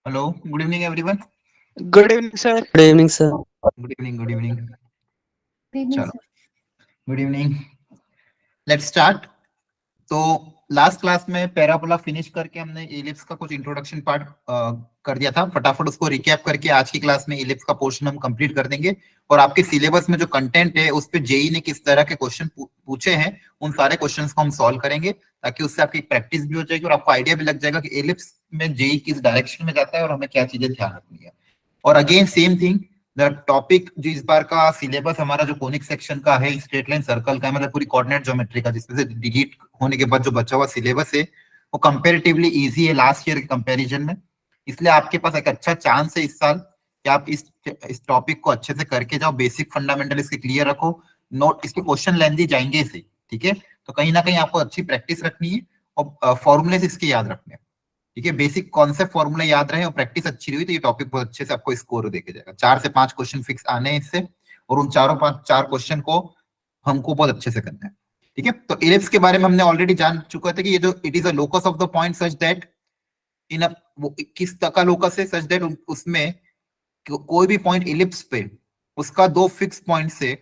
Hello, good evening everyone. Good evening sir. Good evening sir. Good evening, good evening. चलो, good evening. Let's start. तो last class में parabola finish करके हमने ellipse का कुछ introduction part कर दिया था। फटाफट उसको रिकैप करके आज की क्लास में इलिप्स का पोर्शन हम कंप्लीट कर देंगे। और आपके सिलेबस में जो कंटेंट है उस पे जेई ने किस तरह के क्वेश्चन पूछे हैं उन सारे क्वेश्चंस को हम सॉल्व करेंगे, ताकि उससे आपकी प्रैक्टिस भी हो जाएगी और आपको आइडिया भी लग जाएगा कि इलिप्स में जेई किस डायरेक्शन में जाता है और हमें क्या चीजें ध्यान रखनी है। और again same thing, the topic जो इस बार का सिलेबस हमारा जो कोनिक सेक्शन का है, स्ट्रेट लाइन सर्कल का, मतलब पूरी कोऑर्डिनेट ज्योमेट्री का, जिसमें से डिलीट होने के बाद जो बचा हुआ सिलेबस है वो कंपैरेटिवली इजी है लास्ट ईयर के कंपैरिजन में। इसलिए आपके पास एक अच्छा चांस है इस साल कि आप इस टॉपिक को अच्छे से करके जाओ, बेसिक फंडामेंटल इसके क्लियर रखो। नोट इसके क्वेश्चन लेंदी जाएंगे इसे, ठीक है? तो कहीं ना कहीं आपको अच्छी प्रैक्टिस रखनी है और फॉर्मूले इसके याद रखने हैं, ठीक है? बेसिक कॉन्सेप्ट फॉर्मूला याद रहे और प्रैक्टिस अच्छी रही तो ये टॉपिक बहुत अच्छे से आपको स्कोर देके जाएगा। 4 से 5 क्वेश्चन फिक्स आने हैं इससे, और उन चार क्वेश्चन को हमको बहुत अच्छे से करना है, ठीक है? तो इलिप्स के बारे में हमने ऑलरेडी जान चुका था कि ये जो it is a locus of the point such that in a, वो किस तरह का लोकस है सच दैट उसमें कोई भी पॉइंट इलिप्स पे उसका दो फिक्स पॉइंट से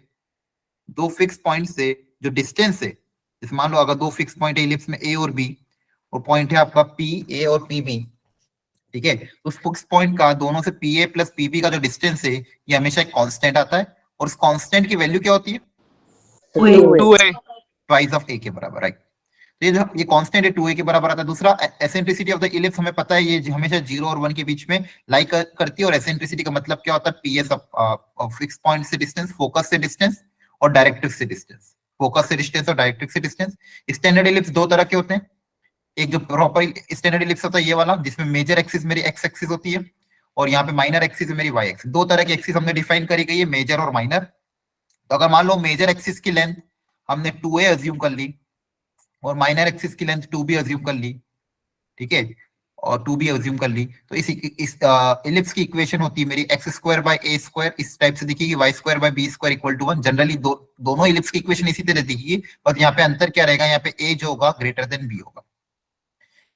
जो डिस्टेंस है, जैसे मान लो अगर दो फिक्स पॉइंट है इलिप्स में ए और बी, और पॉइंट है आपका पी ए और पी बी, ठीक है? उस फिक्स पॉइंट का दोनों से p a plus p b का जो डिस्टेंस है ये हमेशा एक कांस्टेंट आता है, और उस कांस्टेंट की वैल्यू क्या होती है? 2a। ट्वाइस ऑफ ए के बराबर, राइट? तो ये कांस्टेंट है 2a के बराबर आता है। दूसरा, एसेंट्रिसिटी ऑफ द इलिप्स हमें पता है ये हमेशा 0 और 1 के बीच में लाई करती है, और एसेंट्रिसिटी का मतलब क्या होता है? पीएस ऑफ फिक्स पॉइंट से डिस्टेंस, फोकस से डिस्टेंस और डायरेक्ट्रिक्स से डिस्टेंस। फोकस से डिस्टेंस और डायरेक्ट्रिक्स से डिस्टेंस। स्टैंडर्ड इलिप्स दो तरह के होते हैं। एक जो प्रॉपर स्टैंडर्ड इलिप्स होता है ये वाला, जिसमें मेजर एक्सिस मेरी एक्स एक्सिस होती है और यहाँ पे माइनर एक्सिस मेरी वाई एक्सिस। दो तरह की एक्सिस हमने डिफाइन करी गई है, मेजर और माइनर। तो अगर मान लो मेजर एक्सिस की लेंथ हमने 2a अज्यूम कर ली और माइनर एक्सिस की लेंथ 2b अज्यूम कर ली, ठीक है, और 2b अज्यूम कर ली, तो इस इलिप्स की इक्वेशन होती है मेरी x square by a square, इस टाइप से दिखेगी, y square by b square equal to 1। Generally दोनों इलिप्स की इक्वेशन इसी तरह दिखेगी, बस यहाँ पे अंतर क्या रहेगा? यहाँ पे ए जो होगा ग्रेटर देन बी होगा।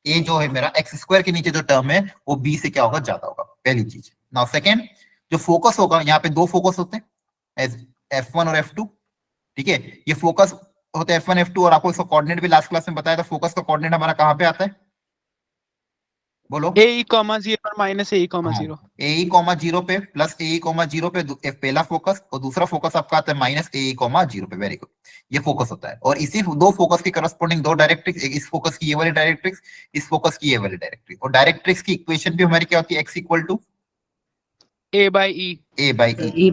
ए जो है मेरा एक्स स्क्वायर के नीचे जो टर्म है वो बी से क्या होगा? ज्यादा होगा, पहली चीज। नाउ सेकंड, जो फोकस होगा, यहाँ पे दो फोकस होते हैं, F1 और F2, ठीक है? ये फोकस होते हैं F1 F2, और आपको इसका कोऑर्डिनेट भी लास्ट क्लास में बताया था। फोकस का कोऑर्डिनेट हमारा कहाँ पे आता है? बोलो। a,0 और माइनस a,0 ए,0 पे प्लस ए,0 पे पहला फोकस, और दूसरा फोकस आपका आता है माइनस ए,0 पे। वेरी गुड, ये फोकस होता है। और इसी दो फोकस की करस्पॉन्डिंग दो डायरेक्ट्रिक्स, इस फोकस की ये वाली डायरेक्ट्रिक्स, इस फोकस की ये वाली डायरेक्ट्रिक्स। और डायरेक्ट्रिक्स की इक्वेशन भी हमारी क्या होती है? X equal to a by e। A by e.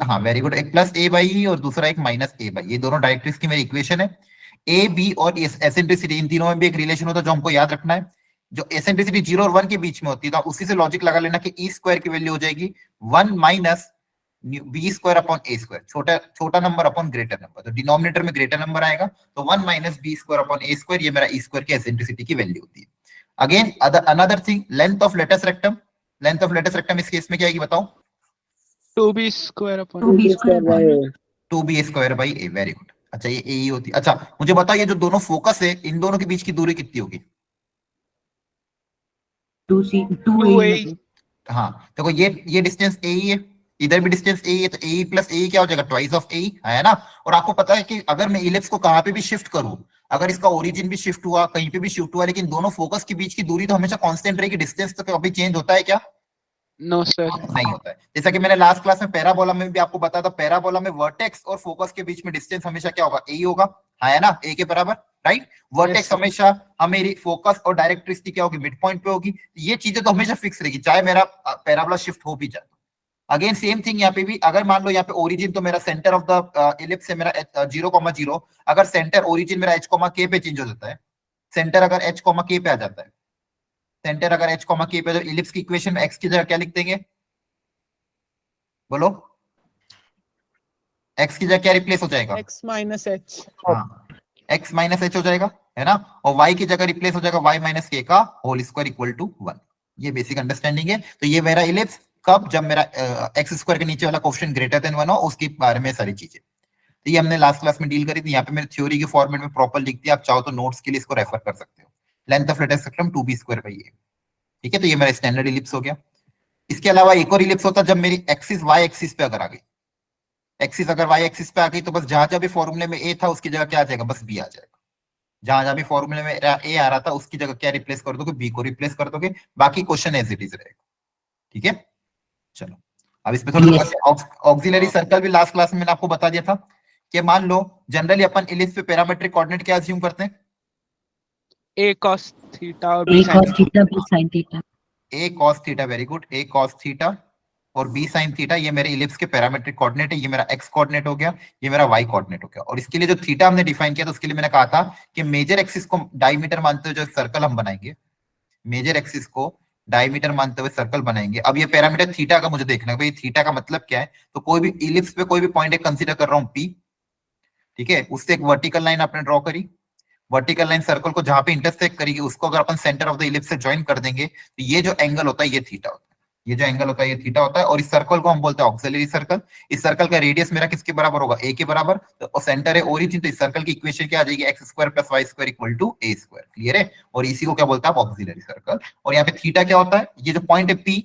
हाँ, वेरी गुड। एक प्लस ए बाई ई और दूसरा एक माइनस ए बाई, ये दोनों डायरेक्ट्रिक्स की मेरी इक्वेशन है। ए बी और एसेंट्रिसिटी, इन तीनों में भी एक रिलेशन होता है जो हमको याद रखना है। जो एसेंट्रिसिटी 0 और 1 के बीच में होती है, तो उसी से लॉजिक लगा लेना कि ई स्क्वायर की वैल्यू हो जाएगी 1 minus b square upon a square, छोटा छोटा नंबर अपॉन ग्रेटर नंबर। तो डिनोमिनेटर में ग्रेटर नंबर आएगा, तो 1 minus b square upon a square, ये मेरा ई स्क्वायर की एसेंट्रिसिटी की वैल्यू होती है। Again another thing, length of latus rectum. Length of latus rectum इस केस में क्या आएगी बताओ? 2b square upon 2b square by a. Very good. अच्छा, ये ए ही होती है। अच्छा, मुझे बताओ ये जो दोनों फोकस है इन दोनों के बीच की दूरी कितनी होगी? 2a। हाँ, देखो ये डिस्टेंस ए ही है, इधर भी डिस्टेंस ए है, तो ए प्लस ए क्या हो जाएगा? ट्वाइस ऑफ ए, है ना? और आपको पता है कि अगर मैं इलिप्स को कहाँ पे भी शिफ्ट करूं, अगर इसका ओरिजिन भी शिफ्ट हुआ, कहीं पे भी शिफ्ट हुआ, लेकिन दोनों फोकस के बीच की दूरी तो हमेशा कांस्टेंट रहेगी। डिस्टेंस तो कभी चेंज होता है क्या? No sir. नहीं होता है। जैसा कि मैंने लास्ट क्लास में पैराबोला में भी आपको बताया था, पैराबोला में वर्टेक्स और फोकस के बीच में डिस्टेंस हमेशा क्या होगा? ए ही होगा, है ना? ए के बराबर, राइट? वर्टेक्स हमेशा हमेरी फोकस और डायरेक्ट्रिक्स क्या होगी? मिड पॉइंट पे होगी। ये चीजें तो हमेशा फिक्स रहेगी, चाहे मेरा पैराबोला शिफ्ट हो भी जाए। अगेन सेम थिंग यहाँ पे भी, अगर मान लो यहाँ पे ओरिजिन तो मेरा सेंटर ऑफ द इलिप्स से मेरा 0,0, अगर सेंटर ओरिजिन मेरा h, k पे चेंज हो जाता है, सेंटर अगर h, k पे आ जाता है, सेंटर अगर h, k पे, तो इलिप्स की इक्वेशन में x की जगह क्या लिख देंगे? बोलो, x की जगह क्या रिप्लेस हो जाएगा? x minus h। हाँ, x माइनस h हो जाएगा, है ना? और y की जगह रिप्लेस हो जाएगा y माइनस k का होल स्क्वायर इक्वल टू 1। ये बेसिक अंडरस्टैंडिंग है। तो ये मेरा इलिप्स कब? जब मेरा एक्स स्क्वायर के नीचे वाला क्वेश्चन ग्रेटर देन 1 हो, उसके बारे में सारी चीजें। तो ये हमने लास्ट क्लास में डील करी थी। यहाँ पे मैंने थ्योरी के फॉर्मेट में प्रॉपर लिख दिया, आप चाहो तो नोट्स के लिए इसको रेफर कर सकते हो। Length of latus rectum 2b square by a. ठीक है, तो ये मेरा स्टैंडर्ड इलिप्स हो गया। इसके अलावा एक और इलिप्स होता है जब मेरी एक्सिस वाई एक्सिस पे अगर आ गई, एक्सिस अगर वाई एक्सिस पे आ गई तो बस जहां जहां भी फॉर्मूले में ए था उसकी जगह क्या आ जाएगा, बस बी आ जाएगा। जहां जहां भी फॉर्मूले में ए आ रहा था उसकी जगह क्या रिप्लेस कर दोगे, बी को रिप्लेस कर दोगे, बाकी क्वेश्चन एज इट इज रहेगा। ठीक है, चलो अब इस पे थोड़ा ऑक्सिलरी सर्कल भी लास्ट क्लास में मैंने आपको बता दिया था कि मान लो जनरली अपन इलिप्स पे पैरामेट्रिक कोऑर्डिनेट क्या अज्यूम करते हैं, A cos theta और A B sin cos theta B sin theta. A cos theta, very good, A cos theta और बी साइन थीटा, ये मेरे इलिप्स के पैरामेट्रिक कोऑर्डिनेट है, ये मेरा एक्स कोऑर्डिनेट हो गया, ये मेरा वाई कोऑर्डिनेट हो गया। और इसके लिए जो थीटा हमने डिफाइन किया था उसके लिए मैंने कहा था कि मेजर एक्सिस को डायमीटर मानते हुए जो सर्कल हम बनाएंगे, मेजर एक्सिस को डायमीटर मानते हुए सर्कल बनाएंगे। अब ये पैरामीटर थीटा का मुझे देखना है भाई, थीटा का मतलब क्या है, तो कोई भी इलिप्स पे कोई भी पॉइंट एक कंसीडर कर रहा हूं पी, ठीक है, उससे एक वर्टिकल लाइन आपने ड्रॉ करी, वर्टिकल लाइन सर्कल को जहां पे इंटरसेक्ट करेगी उसको अगर अपन सेंटर ऑफ द इलिप्स से ज्वाइन कर देंगे तो ये जो एंगल होता है ये थीटा होता है, ये जो एंगल होता है ये थीटा होता है। और इस सर्कल को हम बोलते हैं ऑक्सिलरी सर्कल। इस सर्कल का रेडियस मेरा किसके बराबर होगा, ए के बराबर, तो सेंटर है ओरिजिन, तो इस सर्कल की इक्वेशन क्या आ जाएगी, x square plus y square equal to a square. Clear है, और इसी को क्या बोलता है ऑक्सिलरी सर्कल। और यहाँ पे थीटा क्या होता है, ये जो पॉइंट है पी,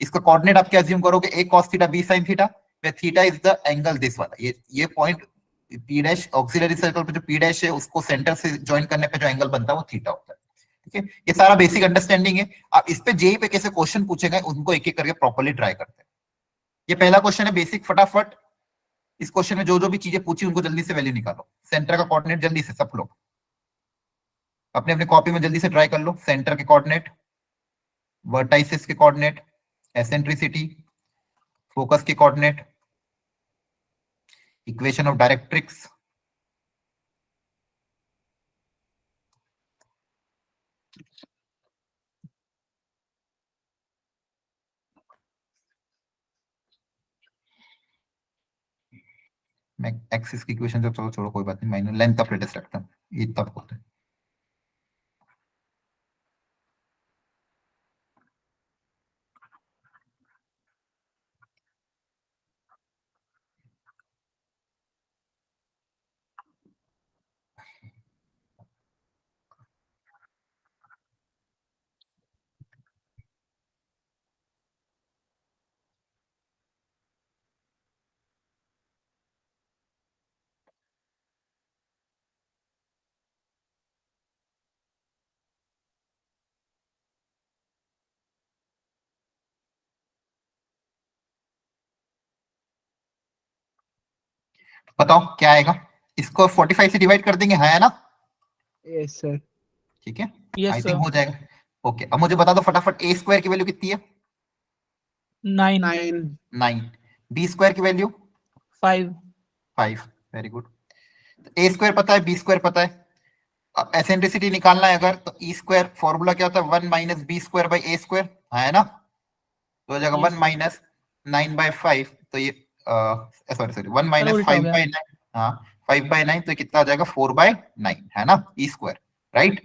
इसका कोऑर्डिनेट आप क्या अज्यूम करोगे, a cos theta b sine theta, theta is the angle this वाला, ये point P dash, auxiliary circle पे जो पी डैश है उसको सेंटर से ज्वाइन करने पे जो एंगल बनता है वो थीटा होता है। ठीक है, ये सारा बेसिक अंडरस्टैंडिंग है। अब इस पे जेई पे कैसे क्वेश्चन पूछे गए उनको एक एक करके प्रॉपर्ली ट्राई करते हैं। ये पहला क्वेश्चन है बेसिक, फटाफट इस क्वेश्चन में जो जो भी चीजें पूछी उनको जल्दी से वैल्यू निकालो। सेंटर का कोऑर्डिनेट जल्दी से सब लोग अपने अपने कॉपी में जल्दी से ट्राई कर लो। सेंटर के कोऑर्डिनेट, वर्टाइसिस के कोऑर्डिनेट, एसेंट्रिसिटी, फोकस के कोऑर्डिनेट, इक्वेशन ऑफ डायरेक्ट्रिक्स, मैं एक्सिस की इक्वेशन जब चलो छोड़ो कोई बात नहीं, माइनस लेंथ ऑफ रेडियस रखता हूं, ये तब होता है। बताओ क्या आएगा, इसको 45 से डिवाइड कर देंगे, है ना, Yes sir. ठीक है, Yes आई sir. थिंक हो जाएगा। ओके, अब मुझे बता दो फटाफट ए स्क्वायर की वैल्यू कितनी है, 9. 9, बी स्क्वायर की value 5. 5, very good. A square पता है, बी स्क्वायर पता है, एसेंट्रिसिटी निकालना है अगर तो ई स्क्वायर फॉर्मूला क्या होता है, 1 minus b square by a square, है ना, तो हो जाएगा Yes, 1 sir. माइनस 9/5, तो ये सॉरी सॉरी 1 माइनस उल्टा हो 5/9, हाँ 5/9, तो कितना आ जाएगा 4/9, है ना, ई स्क्वायर, राइट।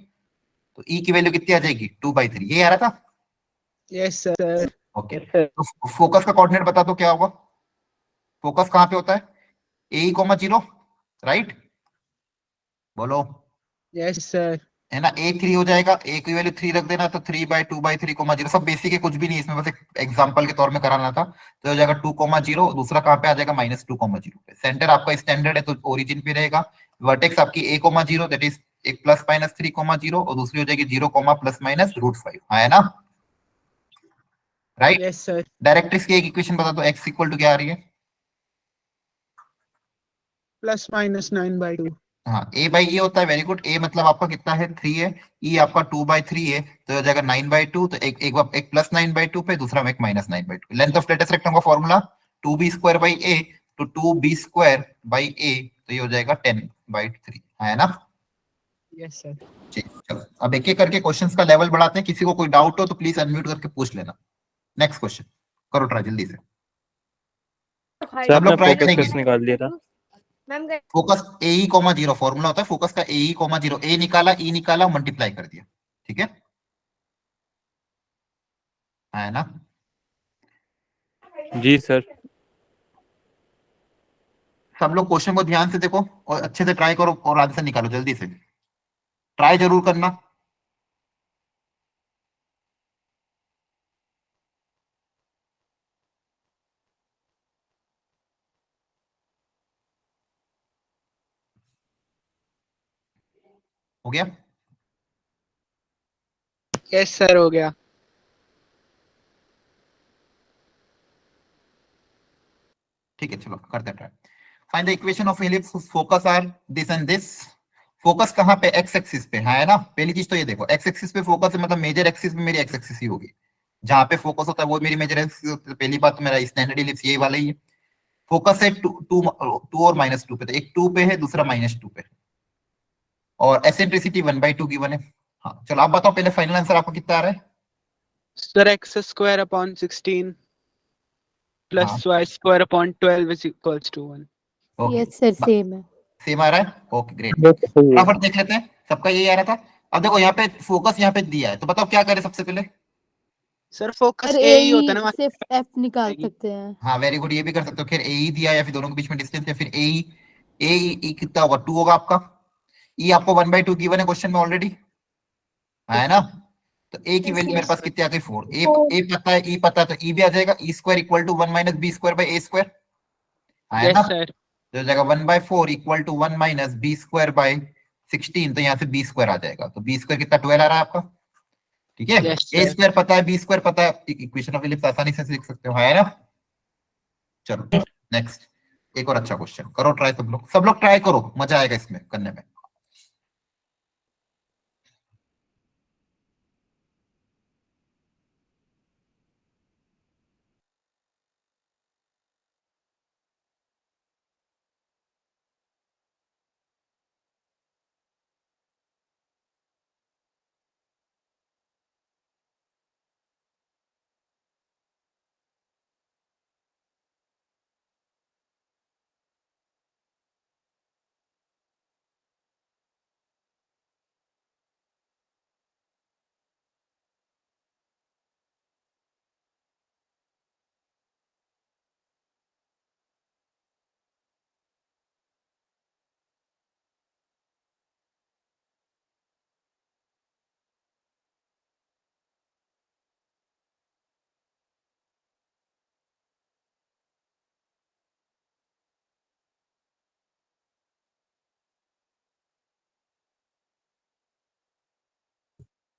तो ई की वैल्यू कितनी आ जाएगी 2/3, ये आ रहा था। Yes sir. ओके, तो फोकस का कोऑर्डिनेट बता दो क्या होगा, फोकस कहाँ पे होता है, ए कॉमा 0, राइट, बोलो, Yes sir. है ना, ए 3 हो जाएगा, ए की वैल्यू 3 रख देना, तो 3/2/3, सब बेसिक है, कुछ भी नहीं इसमें, बस एक एग्जांपल के तौर में कराना था। तो हो जाएगा 2,0, दूसरा कहाँ पे आ जाएगा -2,0 पे। सेंटर आपका स्टैंडर्ड है तो ओरिजिन पे रहेगा, वर्टेक्स आपकी a,0 दैट इज एक +-3,0 और दूसरी हो जाएगी 0, ±√5, है ना, राइट। Yes sir. डायरेक्ट्रिक्स की एक इक्वेशन बता दो, x इक्वल टू क्या आ रही है, +-9/2. हाँ ए बाई ई होता है, वेरी गुड, ए मतलब आपका कितना है 3 है, ई आपका 2/3 है, तो हो जाएगा 9/2, तो एक +9/2 पे, दूसरा में एक -9/2। लेंथ ऑफ लेटेस्ट रेक्टेंगल का फॉर्मूला 2b² a, तो 2b² a, तो ये हो जाएगा 10/3, है ना। Yes sir. ठीक, चलो अब एक एक करके क्वेश्चंस का लेवल बढ़ाते हैं, किसी को कोई डाउट हो तो प्लीज अनम्यूट करके पूछ लेना। नेक्स्ट क्वेश्चन करो ट्राई जल्दी से, सर सब लोग आपने ट्राई फोकस करेंगे। टेस्ट निकाल लिया था। फोकस AE,0 फॉर्मूला होता है फोकस का, AE,0, ए निकाला, ई निकाला, मल्टीप्लाई कर दिया, ठीक है ना। जी सर। सब लोग क्वेश्चन को ध्यान से देखो और अच्छे से ट्राई करो और आंसर निकालो, जल्दी से ट्राई जरूर करना। हो गया? Yes sir, हो गया. ठीक है, चलो करते हैं try. Find the equation of ellipse whose focus are this and this. Focus कहाँ पे? एक्स एक्सिस पे है ना. पहली चीज तो ये देखो, एक्स एक्सिस पे फोकस है, मतलब मेजर एक्सिस में मेरी एक्स एक्सिस ही होगी. जहां पे फोकस होता है वो मेरी मेजर एक्सिस होती है. पहली बात तो मेरा स्टैंडर्ड इलिप्स यही वाला ही है. फोकस है टू टू टू और -2 पे, तो एक 2 पे है, दूसरा -2 पे. और एसेंट्रिसिटी 1/2 गिवन है. हाँ चलो आप बताओ पहले, फाइनल आंसर आपका कितना आ रहा है? Sir, x square upon 16 plus हाँ y square upon 12 is equals to 1. Okay, yes sir same है. सेम आ रहा है. Okay great. ये तो सही है. फटाफट देख लेते हैं, सबका यही आ रहा था. अब देखो यहाँ पे फोकस यहाँ पे दिया है, तो बताओ क्या करें सबसे पहले. सर फोकस सर ए ही होता है ना. सिर्फ एफ निकाल सकते हैं. हाँ वेरी गुड, ये भी कर सकते हो. फिर ए ही दिया या फिर दोनों के बीच में डिस्टेंस, या फिर ए कितना होगा? 2 होगा आपका. ई आपको 1/2 गिवन है क्वेश्चन में ऑलरेडी, है ना. तो ए की वैल्यू मेरे पास कितनी आ गई? 4. ए पता है, ई पता है, तो ई भी आ जाएगा. E square equal to 1 - b square by a square, है ना. Yes sir. तो हो जाएगा 1/4 equal to 1 - b square by 16. तो यहाँ से बी स्क्वायर आ जाएगा. तो बी स्क्वायर कितना? 12 आ रहा है आपका. ठीक है. Yes ए sir. स्क्वायर पता है, बी स्क्वायर पता है, इक्वेशन ऑफ इलिप्स आसानी से लिख सकते हो, है ना. चलो नेक्स्ट, एक और अच्छा क्वेश्चन करो ट्राई. सब लोग ट्राई करो, मजा आएगा इसमें करने में.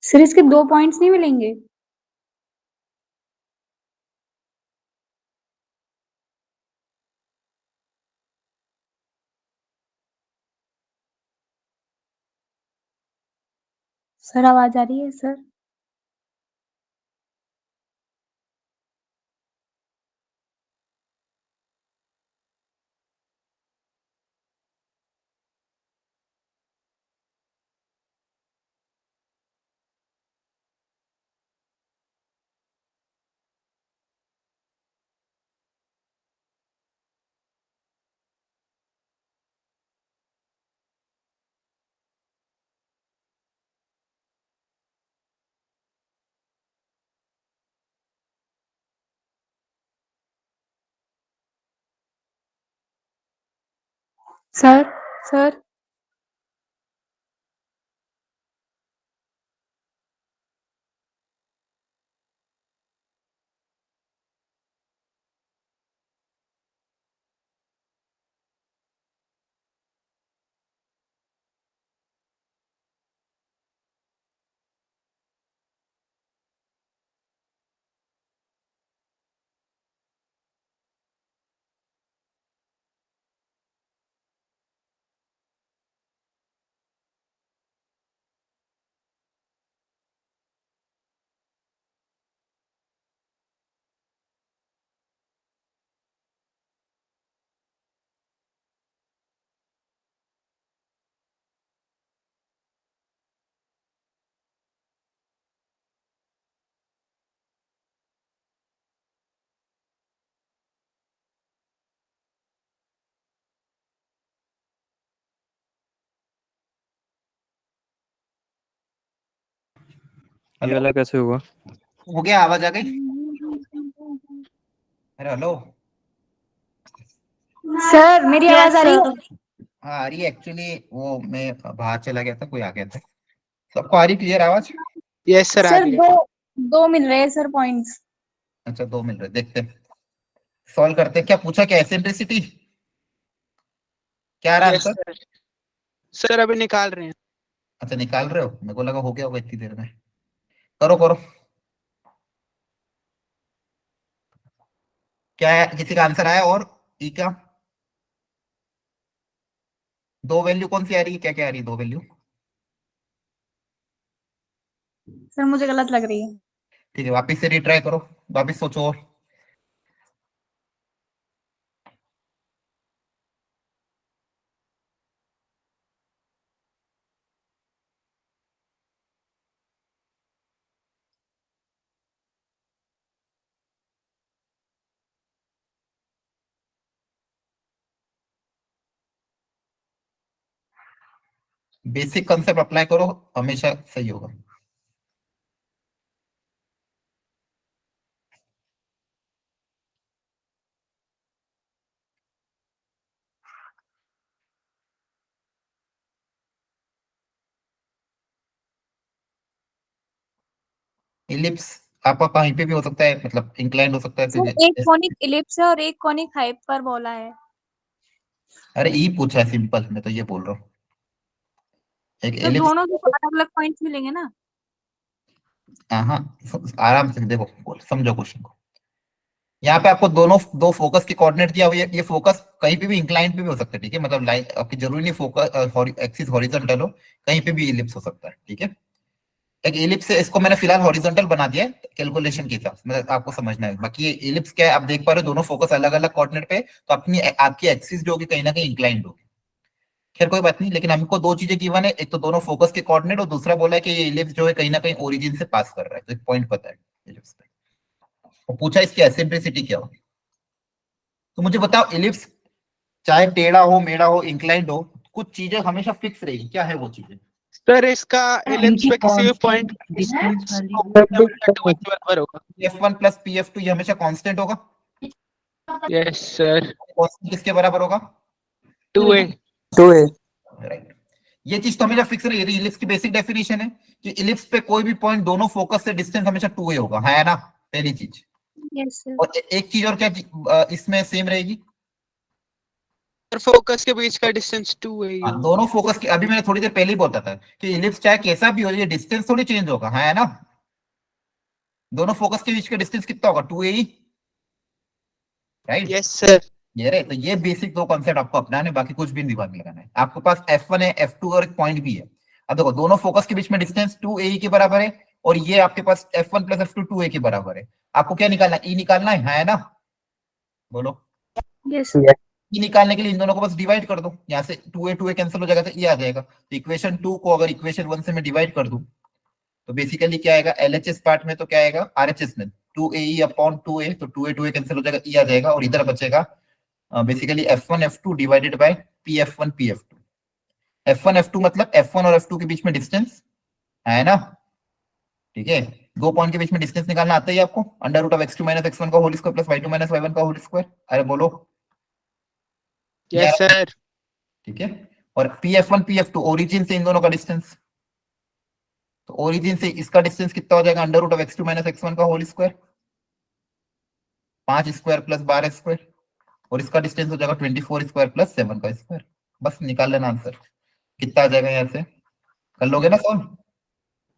सर इसके 2 पॉइंट्स नहीं मिलेंगे? सर आवाज आ रही है सर? सर सर ये वाला कैसे हुआ? हो गया, आवाज आ गई? अरे हेलो. सर मेरी आवाज आ रही है? हाँ आ रही है. एक्चुअली वो मैं बाहर चला गया था, कोई आ गया था. सबको आ रही क्लियर आवाज? Yes sir, आ सर रही है. 2 मिल रहे हैं सर पॉइंट्स. अच्छा 2 मिल रहे, देखते हैं सॉल्व करते हैं. क्या पूछा? क्या एसेंट्रिसिटी? क्या आ रहा Yes आंसर? sir. सर अभी निकाल रहे हैं. अच्छा निकाल रहे हो, मेरे को लगा हो गया होगा इतनी देर में। करो करो। क्या है, किसी का आंसर आया? और ई का दो वैल्यू कौन सी आ रही है, क्या क्या आ रही है दो वैल्यू? सर मुझे गलत लग रही है। ठीक है, वापस से रिट्राई करो, वापस सोचो। और बेसिक कंसेप्ट अप्लाई करो, हमेशा सही होगा। इलिप्स आपका कहीं पे भी हो सकता है, मतलब इंक्लाइंड हो सकता है सर एक कॉनिक इलिप्स है और एक कॉनिक हाइपरबोला है। अरे ई पूछा है सिंपल, मैं तो ये बोल रहा हूँ। एक तो एलिप्स, दोनों के अलग अलग पॉइंट्स मिलेंगे ना। हाँ आराम से देखो, समझो क्वेश्चन को। यहाँ पे आपको दोनों दो फोकस के कोऑर्डिनेट दिया हुआ है, ये फोकस कहीं पे भी इंक्लाइंड पे भी हो सकता है, ठीक है, मतलब लाइन आपकी जरूरी नहीं फोकस एक्सिस हॉरिजॉन्टल हो, कहीं पे भी इलिप्स हो सकता है, ठीक है। एक इलिप्स है, इसको मैंने फिलहाल हॉरिजॉन्टल बना दिया है कैलकुलेशन के हिसाब से, मतलब आपको समझना है। बाकी ये इलिप्स क्या है, आप देख पा रहे हो दोनों फोकस अलग अलग कोऑर्डिनेट पे, तो अपनी आपकी एक्सिस जो होगी कहीं ना कहीं इंक्लाइंड होगी। खैर कोई बात नहीं, लेकिन हमको दो चीजें गिवन है, एक तो दोनों फोकस के कोऑर्डिनेट, और दूसरा बोला है कि ये इलिप्स जो है कहीं ना कहीं ओरिजिन से पास कर रहा है, तो एक पॉइंट पता है इलिप्स पे। और पूछा इसकी एसेंट्रिसिटी क्या होगी। तो मुझे बताओ, इलिप्स चाहे टेढ़ा हो, मेढ़ा हो, इंक्लाइंड हो, कुछ चीजें हमेशा फिक्स रहेगी, क्या है वो चीजें? सर इसका इलिप्स पे किसी भी पॉइंट बराबर होगा। F1 प्लस PF2 ये हमेशा कांस्टेंट होगा। Yes sir. कांस्टेंट किसके बराबर होगा? 2a। राइट। ये चीज तो हमेशा फिक्स रहेगी, इलिप्स की बेसिक डेफिनेशन है कि इलिप्स पे कोई भी पॉइंट दोनों फोकस से डिस्टेंस हमेशा 2a होगा, है ना, पहली चीज। Yes sir. और एक चीज और क्या इसमें सेम रहेगी? सर फोकस के बीच का डिस्टेंस 2a ही हाँ, होगा। दोनों फोकस की, अभी मैंने थोड़ी देर पहले ही बोला था कि इलिप्स चाहे कैसा भी हो, ये डिस्टेंस थोड़ी चेंज होगा, है ना। दोनों फोकस के बीच का डिस्टेंस कितना होगा? 2a ही, राइट। Yes sir. ये रहे, तो ये बेसिक दो कॉन्सेप्ट आपको अपनाने, बाकी कुछ भी दिमाग में लगाना है। आपके पास F1 है, F2 और एक पॉइंट भी है। अब देखो, दोनों फोकस के बीच में डिस्टेंस 2a के बराबर है, और ये आपके पास F1 प्लस F2 2a के बराबर है। आपको क्या निकालना है? ई निकालना है ना, बोलो। यस। ई निकालने के लिए इन दोनों को बस डिवाइड कर दो, यहाँ से 2a कैंसिल हो जाएगा, तो ये आ जाएगा। तो इक्वेशन 2 को अगर इक्वेशन 1 से मैं डिवाइड कर दूं, तो बेसिकली क्या आएगा, एलएचएस पार्ट में तो क्या आएगा, आरएचएस में 2ae अपॉन 2a, तो 2a कैंसिल हो जाएगा, ई आ जाएगा, और इधर बचेगा basically F1 F2 divided by PF1 PF2। F1 F2 मतलब F1 और F2 के बीच में डिस्टेंस, है ना, ठीक है। दो पॉइंट के बीच में डिस्टेंस निकालना आता है आपको, under root of x2 minus x1 का whole square plus y2 minus y1 का होल स्क्वायर। अरे बोलो, यस सर। ठीक है। और PF1 PF2 ओरिजिन से इन दोनों का डिस्टेंस, तो ओरिजिन से इसका डिस्टेंस कितना हो जाएगा, under root of x2 minus x1 का whole square, 5 square plus 12 square, और इसका डिस्टेंस हो जाएगा 24 स्क्वायर प्लस 7 का स्क्वायर। बस निकाल लेना आंसर, कितना आ जाएगा यहाँ से, कर लोगे ना सॉल्व?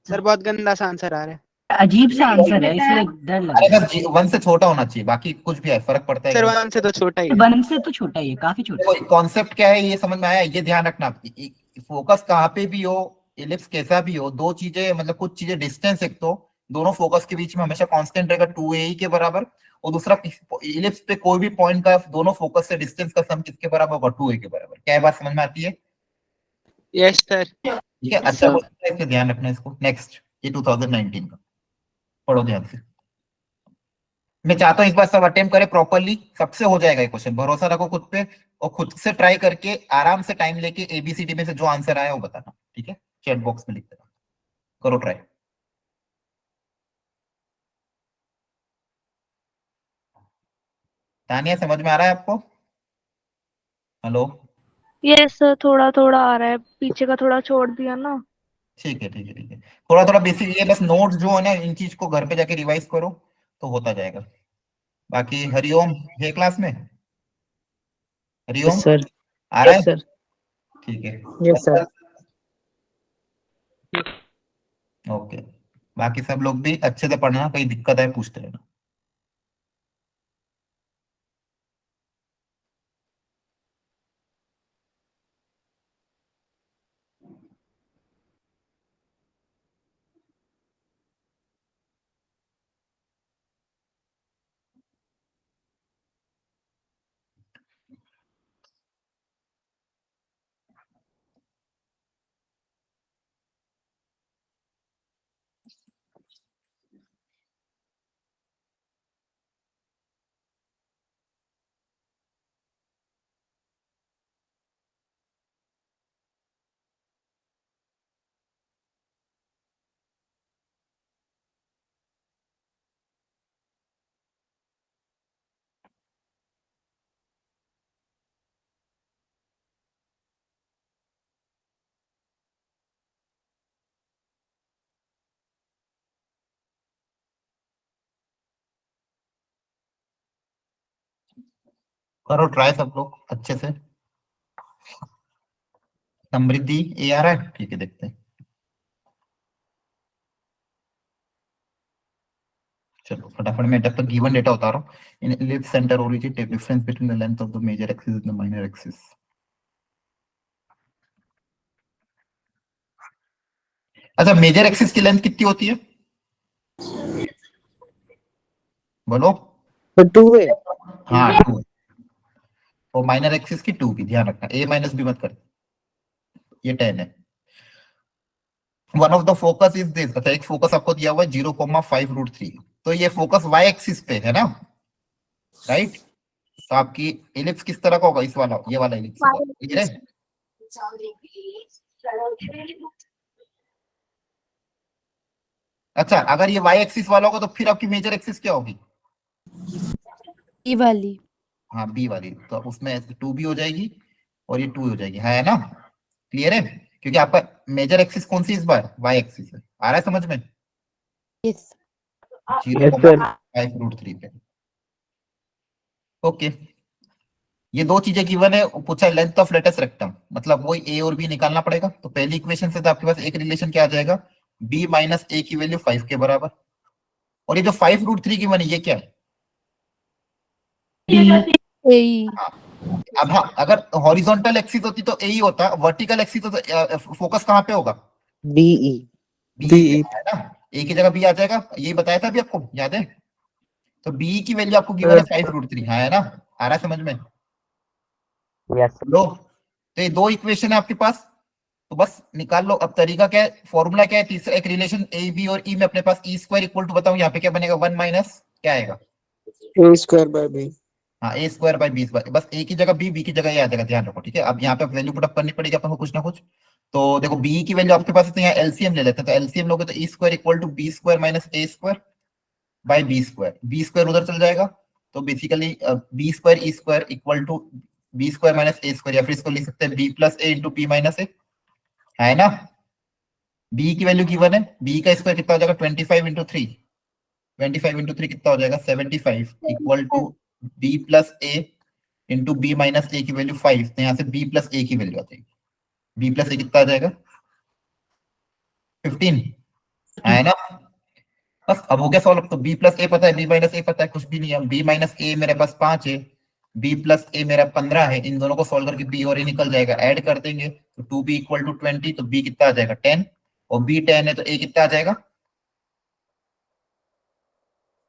सर बहुत गंदा सा आंसर आ रहा है। अजीब सा आंसर है इसलिए डर लग अरे रहा बस 1 से छोटा होना चाहिए, बाकी कुछ भी है फर्क पड़ता है सर एकदम। 1 से तो छोटा ही है। है। 1 से तो छोटा ही है, काफी छोटा है। कॉन्सेप्ट क्या है ये समझ में आया, ये ध्यान रखना। फोकस कहाँ पे भी हो, इलिप्स कैसा भी हो, दो चीजें, मतलब कुछ चीजें डिस्टेंस, एक तो दोनों फोकस के बीच में हमेशा कांस्टेंट रहेगा 2a के बराबर, और दूसरा इलिप्स पे कोई भी पॉइंट का दोनों फोकस से डिस्टेंस का सम किसके बराबर होगा, 2a के बराबर। क्या ये बात समझ में आती है? Yes sir. ठीक है, अच्छा बोलते हैं, इसलिए ध्यान रखना इसको। नेक्स्ट, ये 2019 का पढ़ो ध्यान से। मैं चाहता हूँ इस बार सब अटेम्प्ट करें प्रॉपरली, सबसे हो जाएगा ये क्वेश्चन, भरोसा रखो खुद पे, और खुद से ट्राई करके आराम से टाइम लेके एबीसीडी में से जो आंसर आया वो बताना, ठीक है, चैट बॉक्स में लिख देना, करो ट्राई। तानिया समझ में आ रहा है आपको? हेलो? यस सर, थोड़ा थोड़ा आ रहा है, पीछे का थोड़ा छोड़ दिया ना। ठीक है ठीक है ठीक है, थोड़ा थोड़ा बेसिक, ये बस नोट्स जो है ना, इन चीज को घर पे जाके रिवाइज करो तो होता जाएगा। बाकी हरिओम है क्लास में? Hariom yes sir. आ रहा है? सर। ठीक है। Yes sir. ओके, बाकी सब लोग भी अच्छे से पढ़ना, कोई दिक्कत है पूछते रहना। करो ट्राई सब लोग अच्छे से। समृद्धि ए आ रहा है, ठीक है देखते हैं। चलो फटाफट मैं जब तक गिवन डेटा उतार रहा हूँ। In ellipse centre origin take difference between the length of the major axis and the minor axis. अच्छा, मेजर एक्सिस की लेंथ कितनी होती है बोलो? टू है। हाँ 2, और माइनर एक्सिस की 2 भी, ध्यान रखना ए माइनस भी मत कर, ये 10 है। One of the focus is this, अच्छा एक फोकस आपको दिया हुआ है 0,5√3, तो ये फोकस वाई एक्सिस पे है ना, राइट? तो आपकी इलिप्स किस तरह का होगा? इस वाला, ये वाला इलिप्स होगा, क्लियर है? अच्छा, अगर ये वाई एक्सिस वाला होगा तो फिर आपकी मेजर एक्सिस क्या होगी? ई वाली। हाँ बी वाली, तो उसमें 2 भी हो जाएगी और ये 2 हो जाएगी, है ना? क्लियर है? क्योंकि आपका मेजर एक्सिस कौन सी इस बार? वाई एक्सिस है। आ रहा है समझ में? यस 0,5√3 पे। ओके, ये दो चीजें गिवन है, पूछा लेंथ ऑफ लेटेस्ट रेक्टम, मतलब वही ए और बी निकालना पड़ेगा। तो पहली इक्वेशन से तो आपके पास एक रिलेशन क्या आ जाएगा? बी माइनस ए की वैल्यू 5 के बराबर। और ये जो 5√3 की बनी, ये क्या है? ए। अब हाँ, अगर हॉरिजॉन्टल एक्सिस होती तो ए ही होता, वर्टिकल एक्सिस तो फोकस कहाँ पे होगा? बीई। बी है ना, ए की जगह बी आ जाएगा, यही बताया था अभी आपको, याद है? तो बी की वैल्यू आपको गिवन है 5√3, है ना? आ रहा है समझ में? यस। लो, तो ये दो इक्वेशन है आपके पास, तो बस निकाल लो। अब तरीका क्या है, फॉर्मूला क्या है? तीसरा एक रिलेशन ए बी और ई में अपने पास ई स्क्वायर इक्वल टू, बताऊं यहाँ पे क्या बनेगा? 1 माइनस क्या आएगा? ए स्क्वायर बाय बी। हाँ ए स्क्वायर बाय बी स्क्वायर, बस ए की जगह बी, बी की जगह ये आ जाएगा, ध्यान रखो, ठीक है? अब यहाँ पे वैल्यू पुट अप करनी पड़ेगी अपन को कुछ ना कुछ। तो देखो बी की वैल्यू आपके पास है, तो यहाँ एलसीएम ले लेते हैं, तो एलसीएम लोगे तो e square equal to b square minus a square by b square, b square उधर चल जाएगा, तो basically b square e square equal to b square minus a square, या फिर इसको लिख सकते हैं b plus a into b minus a, है ना? बी की वैल्यू गिवन है, बी का स्क्वायर कितना हो जाएगा? 25 इंटू 3, 25 इंटू 3 कितना हो जाएगा? 75 equal to b plus a into b minus a की वैल्यू 5, तो यहाँ से बी प्लस ए की वैल्यू आ जाएगी, बी प्लस ए कितना आ जाएगा? 15, है ना? बस अब हो गया सॉल्व। तो बी प्लस ए पता है, बी माइनस ए पता है, कुछ भी नहीं है। बी माइनस ए मेरे पास 5 है, बी प्लस ए मेरा 15 है, इन दोनों को सॉल्व करके बी और ए निकल जाएगा, ऐड कर देंगे तो 2b इक्वल टू 20, तो बी कितना आ जाएगा? 10, और बी 10 है तो ए कितना आ जाएगा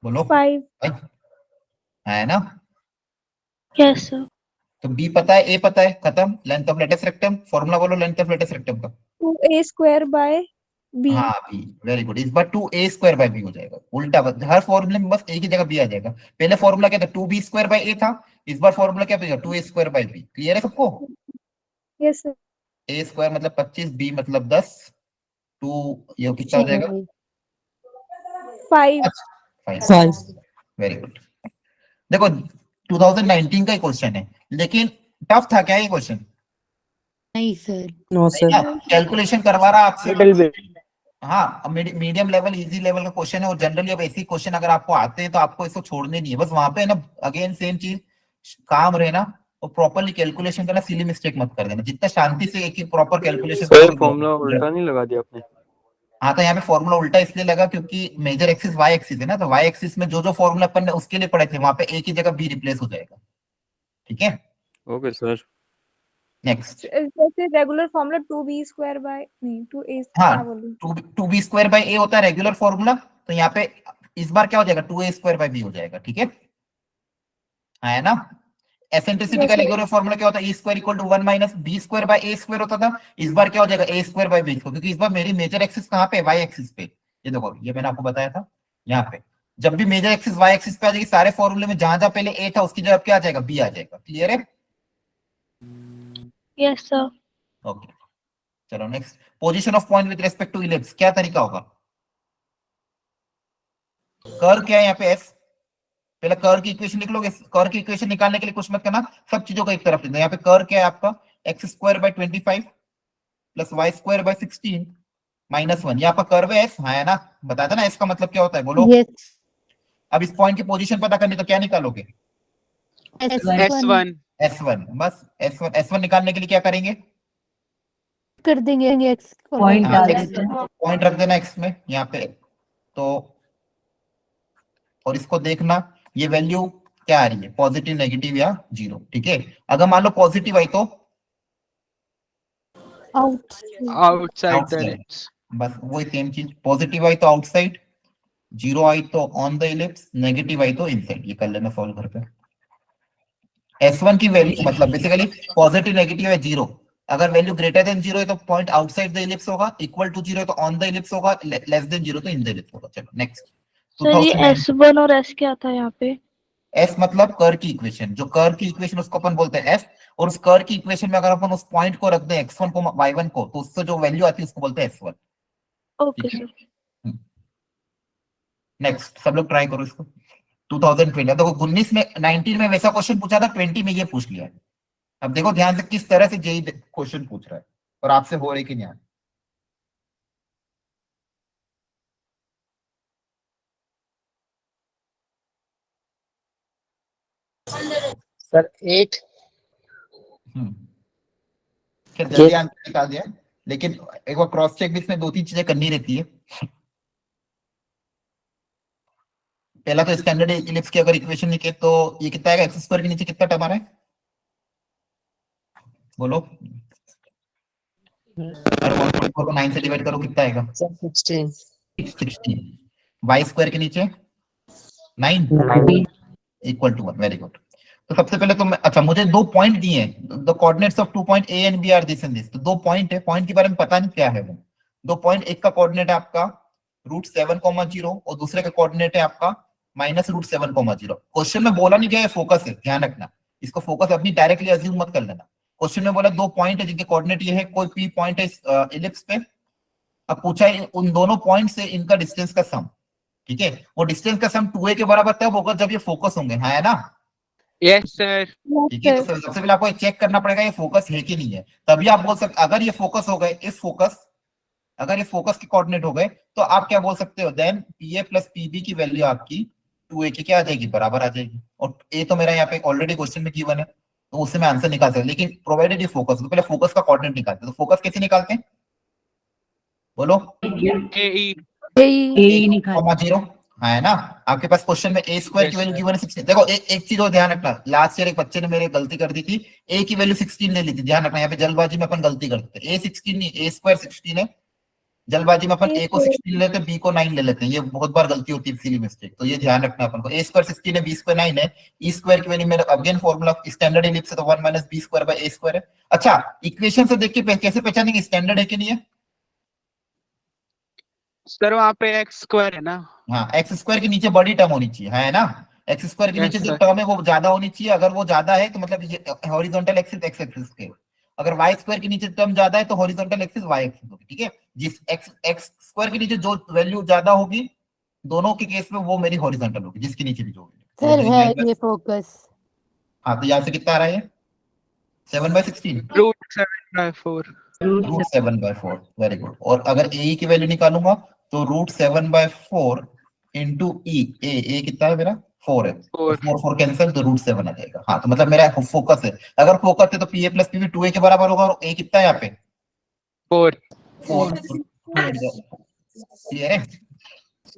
बोलो? 5। है ना? Yes sir. तो बी पता है, ए पता है, खत्म। Length of latus rectum, formula बोलो लेंथ ऑफ लेटेस्ट रेक्टम का। 2a square by b। हाँ बी, वेरी गुड। इस बार 2a स्क्वायर बाय बी हो जाएगा, उल्टा बस, हर फॉर्मूले में बस ए की जगह बी आ जाएगा। पहले फॉर्मूला क्या था? 2b स्क्वायर बाय ए था, इस बार फॉर्मूला क्या बनेगा? 2a square by B. Clear है सबको? Yes sir. ए स्क्वायर मतलब 25, बी मतलब 10, 2 ये कितना हो जाएगा? 5। 5। Very good. देखो 2019 का क्वेश्चन है, लेकिन टफ था क्या ये क्वेश्चन? नहीं सर। No sir. कैलकुलेशन करवा रहा आपसे। Little bit. हाँ, मीडियम लेवल इजी लेवल का क्वेश्चन है, और जनरली अब ऐसे क्वेश्चन अगर आपको आते हैं तो आपको इसको छोड़ने नहीं है, बस वहां पे है ना, अगेन सेम चीज, काम रहना और प्रॉपरली कैलकुलेशन करना, सिली मिस्टेक मत कर देना। जितना शांति से एक प्रॉपर कैलकुलेशन सर फॉर्मूला उल्टा नहीं लगा दिया आपने? हाँ, तो यहाँ पे फॉर्मूला उल्टा इसलिए लगा क्योंकि मेजर एक्सिस वाई एक्सिस है ना, तो वाई एक्सिस में जो जो फॉर्मूला अपन ने उसके लिए पढ़े थे वहां पे ए की जगह बी रिप्लेस हो जाएगा। ठीक है, ओके सर। नेक्स्ट। जैसे रेगुलर फॉर्मूला 2b² बाय नहीं 2a हाँ, क्या बोलूं 2b² बाय ए होता है रेगुलर फॉर्मूला, तो यहाँ पे इस बार क्या हो जाएगा 2a² बाय बी हो जाएगा। ठीक है ना। एसेंट्रिसिटी का रेगुलर फॉर्मूला क्या होता है, e² equal to 1 minus b² bye a² होता था। इस बार क्या हो जाएगा a² बाय b, क्योंकि इस बार मेरी मेजर एक्सिस कहाँ पे, y एक्सिस पे। ये देखो, ये मैंने आपको बताया था, यहाँ पे जब भी मेजर एक्सिस y एक्सिस पे आ जाएगी, सारे फॉर्मूले में जहां जहां पहले a था उसकी जगह क्या आ जाएगा, b आ जाएगा। क्लियर है? Yes sir. ओके, चलो next. Position of point with respect to ellipse, क्या तरीका होगा? कर्व क्या है यहाँ पे s, पहले कर्व की इक्वेशन लिख लोगे। कर्व की इक्वेशन निकालने के लिए कुछ मत करना, सब चीजों को एक तरफ लिखना। यहाँ पे कर्व क्या है आपका, x² bye 25 plus y² bye 16 minus 1। यहाँ पर कर्व है s, हाँ है ना, बताया था ना s का मतलब क्या होता है, बोलो। यस। अब इस पॉइंट की पोजीशन पता करनी तो क्या निकालोगे, S1 s1। बस s1 निकालने के लिए क्या करेंगे, कर देंगे x को। पॉइंट हाँ, डाल देते हैं। पॉइंट रख देना x में यहाँ पे तो, और इसको देखना ये वैल्यू क्या आ रही है, पॉजिटिव, नेगेटिव या जीरो। ठीक है, अगर मान लो पॉजिटिव आई तो out. outside the Outside. ellipse. बस वही सेम चीज, पॉजिटिव आई तो आउटसाइड, जीरो आई तो ऑन द इलिप्स, नेगेटिव आई तो इनसाइड। ये कर लेना सॉल्व घर पे। S1 की वैल्यू मतलब बेसिकली पॉजिटिव, नेगेटिव है जीरो। अगर वैल्यू ग्रेटर देन जीरो है तो पॉइंट आउटसाइड द इलिप्स होगा, इक्वल टू जीरो है तो ऑन द इलिप्स होगा, लेस देन जीरो तो इन द इलिप्स होगा। चलो नेक्स्ट। सर ये 2009 S1 और S क्या था यहाँ पे? S मतलब कर्व की इक्वेशन, जो कर्व की इक्वेशन उसको अपन बोलते हैं S, और उस कर्व की इक्वेशन में अगर अपन उस पॉइंट को रख दें x1 को y1 को, तो उससे जो वैल्यू आती है उसको बोलते हैं S1। Okay sir. नेक्स्ट, सब लोग ट्राई करो इसको। 2020 देखो 19 में 19 में वैसा क्वेश्चन पूछा था, 20 में ये पूछ लिया है। अब देखो ध्यान से किस तरह से जेई क्वेश्चन पूछ रहा है और आपसे हो रही कि नहीं। सर 8 फिर जल्दी आंसर निकाल दिया, लेकिन एक बार क्रॉस चेक भी इसमें 2-3 चीजें करनी रहती है। पहला तो स्टैंडर्ड इलिप्स की अगर इक्वेशन लिखे तो ये कितना आएगा, x² के नीचे कितना टर्म आ रहा है, बोलो। और 1.4 को 9 से डिवाइड करो, कितना आएगा, 16। y² के नीचे 9 इक्वल टू 1। Very good. तो सबसे पहले तो अच्छा, मुझे दो पॉइंट दिए हैं, the coordinates of 2 point A and B are this and this. तो दो पॉइंट है, पॉइंट के बारे में पता नहीं क्या है वो। दो पॉइंट, एक का कोऑर्डिनेट है आपका √7,0 और दूसरे का कोऑर्डिनेट है आपका -√7,0। क्वेश्चन में बोला नहीं गया है फोकस है, ध्यान रखना। इसको फोकस अपनी डायरेक्टली अज्यूम मत कर लेना। क्वेश्चन में बोला दो पॉइंट है जिनके कोऑर्डिनेट ये है, कोई P पॉइंट है इलिप्स पे। अब पूछा है उन दोनों पॉइंट से इनका डिस्टेंस का सम। ठीक है, वो डिस्टेंस का सम 2a के बराबर तब होगा जब ये फोकस होंगे, हाँ है ना। yes sir ठीक है, तो सबसे पहले आपको चेक करना पड़ेगा ये फोकस है कि नहीं है, तभी आप बोल सकते। अगर ये फोकस हो गए, इस फोकस, अगर ये फोकस के कोऑर्डिनेट हो गए तो आप क्या बोल सकते हो, देन PA प्लस PB की वैल्यू आपकी 2a की क्या आ जाएगी, बराबर आ जाएगी। और a तो मेरा यहाँ पे ऑलरेडी क्वेश्चन में गिवन है, तो उससे मैं आंसर निकाल सकता हूं। लेकिन प्रोवाइडेड ये फोकस, तो पहले फोकस का कोऑर्डिनेट निकालते हैं। तो फोकस कैसे निकालते हैं, बोलो। AE ए निकाल 0, हाँ है ना। आपके पास क्वेश्चन में a² की वैल्यू गिवन है 16। देखो एक चीज और ध्यान रखना, लास्ट ईयर एक बच्चे ने मेरे गलती कर दी थी, a की वैल्यू 16 ले ली थी। ध्यान रखना, यहाँ पे जल्दबाजी में अपन गलती करते हैं। a 16 नहीं, a² 16 है। जल्दबाजी में अपन a को 16 लेते हैं, b को 9 ले लेते हैं। ये बहुत बार गलती होती है, सिली मिस्टेक। तो ये ध्यान रखना अपन को, a² 16 है, b² 9 है। e² की वैल्यू मेरा अगेन फॉर्मूला स्टैंडर्ड इलिप्स है, तो 1 - b² बाय a² है। अच्छा, इक्वेशन से देख के कैसे पहचानेंगे स्टैंडर्ड है कि नहीं है। सर वहाँ पे x² है ना। हाँ, x² के नीचे बड़ी टर्म होनी चाहिए, है ना। x² के नीचे Yes, जो sir. टर्म है वो ज्यादा होनी चाहिए। अगर वो ज्यादा है तो मतलब ये हॉरिजॉन्टल एक्सिस x एक्सिस के, अगर y² के नीचे टर्म ज्यादा है तो हॉरिजॉन्टल एक्सिस y एक्सिस होगी। ठीक है, जिस x² के नीचे जो वैल्यू ज्यादा होगी दोनों के केस में वो मेरी हॉरिजॉन्टल होगी, जिसके नीचे भी जो होगी। सर है ये फोकस। हाँ, तो यहाँ से कितना आ रहा है, 7/16 √7/4 √7/4। Very good. और अगर ए की वैल्यू निकालूंगा तो √7/4 इंटू ए कितना है मेरा, 4 है। 4 कैंसिल, तो √7 आ जाएगा। हाँ, तो मतलब मेरा फोकस है। अगर फोकस है तो PA प्लस PB 2a के बराबर होगा, और a कितना है यहाँ पे 4 4। क्लियर है?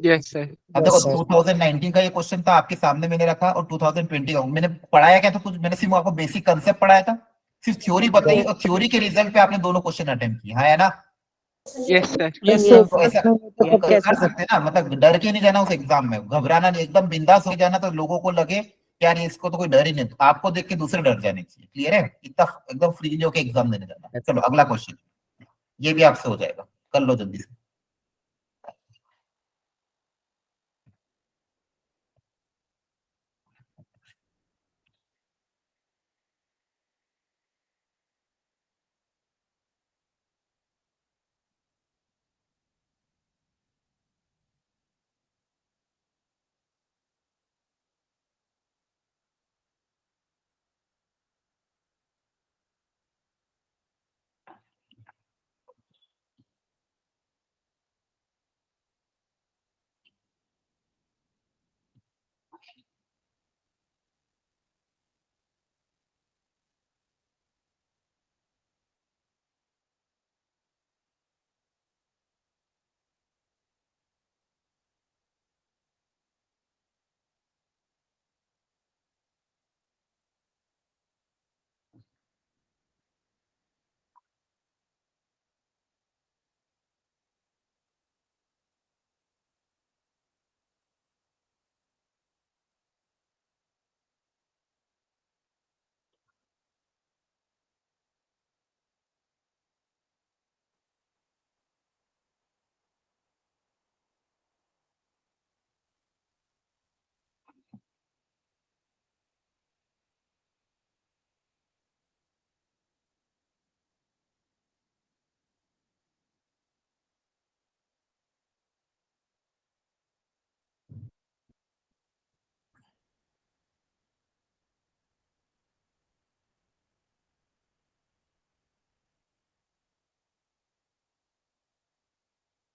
Yes, sir. अब देखो 2019 का ये क्वेश्चन था आपके सामने मैंने रखा और 2020 का मैंने पढ़ाया क्या था कुछ, मैंने सिर्फ आपको बेसिक कंसेप्ट पढ़ाया था, सिर्फ थ्योरी बताई और थ्योरी के रिजल्ट पे आपने दोनों क्वेश्चन अटेम्प्ट किए, हाँ है ना? Yes, sir. तो ऐसा कर सकते हैं ना, मतलब डर के नहीं जाना उस एग्जाम में, घबराना नहीं, एकदम बिंदास हो जाना तो लोगों को लगे यार इसको तो कोई डर ही नहीं, आपको देख के दूसरे डर जाने चाहिए। क्लियर है? इतना एकदम फ्रीली होकर एग्जाम देने जाना। चलो अगला क्वेश्चन, ये भी आपसे हो जाएगा, कर लो जल्दी से।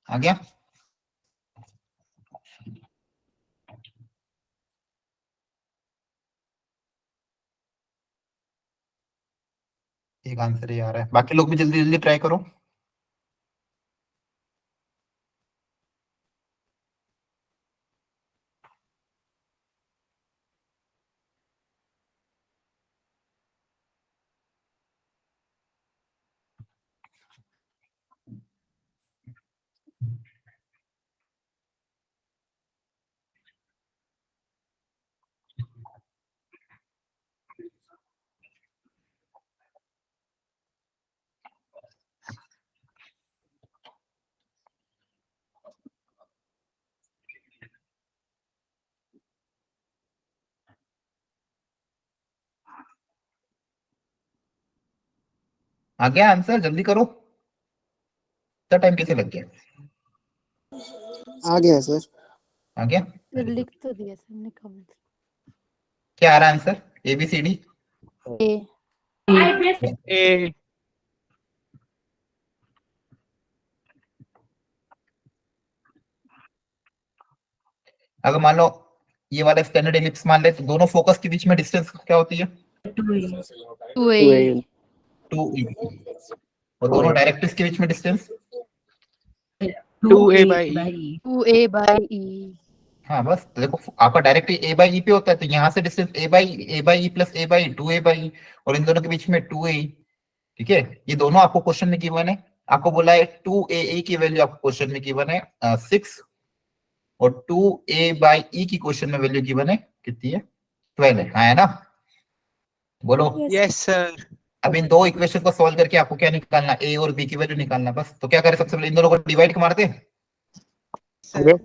आ गया? एक आंसर ही आ रहा है, बाकी लोग भी जल्दी जल्दी ट्राई करो। आ गया आंसर? जल्दी करो, इतना टाइम कैसे लग गया? आ गया सर। आ गया? लिख तो दिया सर ने कमेंट। क्या आ रहा है आंसर? ABCD A A. अगर मान लो ये वाला स्टैंडर्ड एलिप्स मान ले तो दोनों फोकस के बीच में डिस्टेंस क्या होती है? 2A 2E। और दोनों डायरेक्ट्रिक्स के बीच में distance? 2A by E. 2A by E। हाँ बस, तो देखो आपका डायरेक्ट A by E पे होता है, तो यहाँ से distance A by E plus A by 2A by E, और इन दोनों के बीच में 2A। ठीक है, ये दोनों आपको क्वेश्चन में गिवन है, आपको बोला है 2AA की वैल्यू आपको क्वेश्चन में गिवन है 6, और 2A by E की क्वेश्चन में वैल्यू गिवन है कितनी है? 12 है, हाँ है ना? बोलो। Yes, sir. अब इन दो इक्वेशन को सॉल्व करके आपको क्या निकालना? A और B की वैल्यू निकालना। बस तो क्या करें, सबसे पहले इन दोनों को डिवाइड मारते हैं। Sir.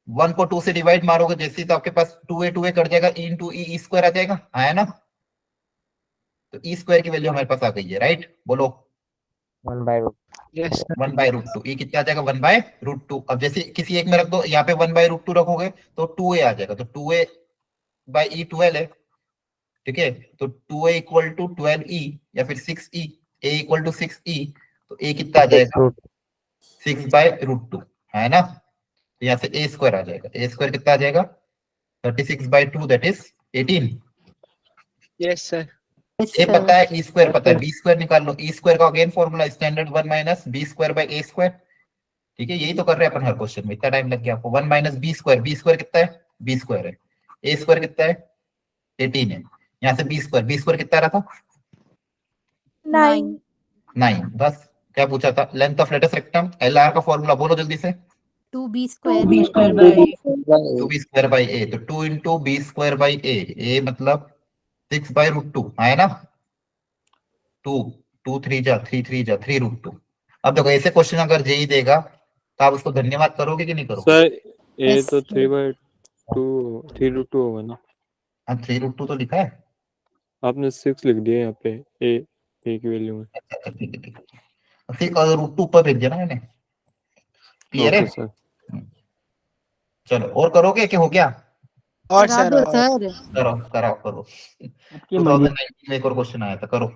1 को 2 से डिवाइड मारोगे जैसे, तो आपके पास 2A कट जाएगा, E इंटू ई स्क्वायर आ जाएगा, हाँ है ना? तो ई स्क्वायर की वैल्यू हमारे पास आ गई है, राइट? बोलो। Yes, sir. 1/√2। ई कितना आ जाएगा? 1/√2। अब जैसे किसी एक में रख दो, यहाँ पे 1/√2 रखोगे तो 2A आ जाएगा, तो 2A by E 12 है। ठीक है, तो 2A इक्वल टू 12E या फिर 6E, A equal to 6E, तो A कितना आ जाएगा? 6/√2, है ना? तो यहाँ से A स्क्वायर आ जाएगा, A स्क्वायर कितना आ जाएगा? 36/2, that is 18। Yes, sir. A पता है, ई स्क्वायर पता है, बी स्क्वायर निकाल लो। ई स्क्वायर का again formula standard 1 minus b square by a square. ठीक है, यही तो कर रहे हैं अपन हर क्वेश्चन में, इतना टाइम लग गया आपको। 1 minus b square, b square कितना है, बी स्क्वायर है। ए स्क्वायर कितना है, 18 है। यहाँ से बी स्क्वायर कितना रहा था, 9 9। बस क्या पूछा था, length of latus rectum, L R का फॉर्मूला बोलो जल्दी से। 2b b square square by two b square by a, तो 2 into b square by a मतलब 6/√2 है ना। 2 2 3 जा 3 अब देखो ऐसे क्वेश्चन अगर जेई देगा तो आप उसको धन्यवाद करोगे कि नहीं करोगे। सर ए Yes, तो sir. 3/2 होगा ना। हाँ 3√2 तो लिखा है। आपने 6 लिख दिया यहाँ पे ए की वैल्यू में। अच्छा, ठीक है ठीक है, फिर √2 ऊपर भेज दिया ना मैंने। क्लियर है। Okay sir. चलो और करोगे कि हो गया। और करा सर दो और सर। करो कराओ करो। आपकी मर्जी। 2019 में एक और क्वेश्चन आया था, करो।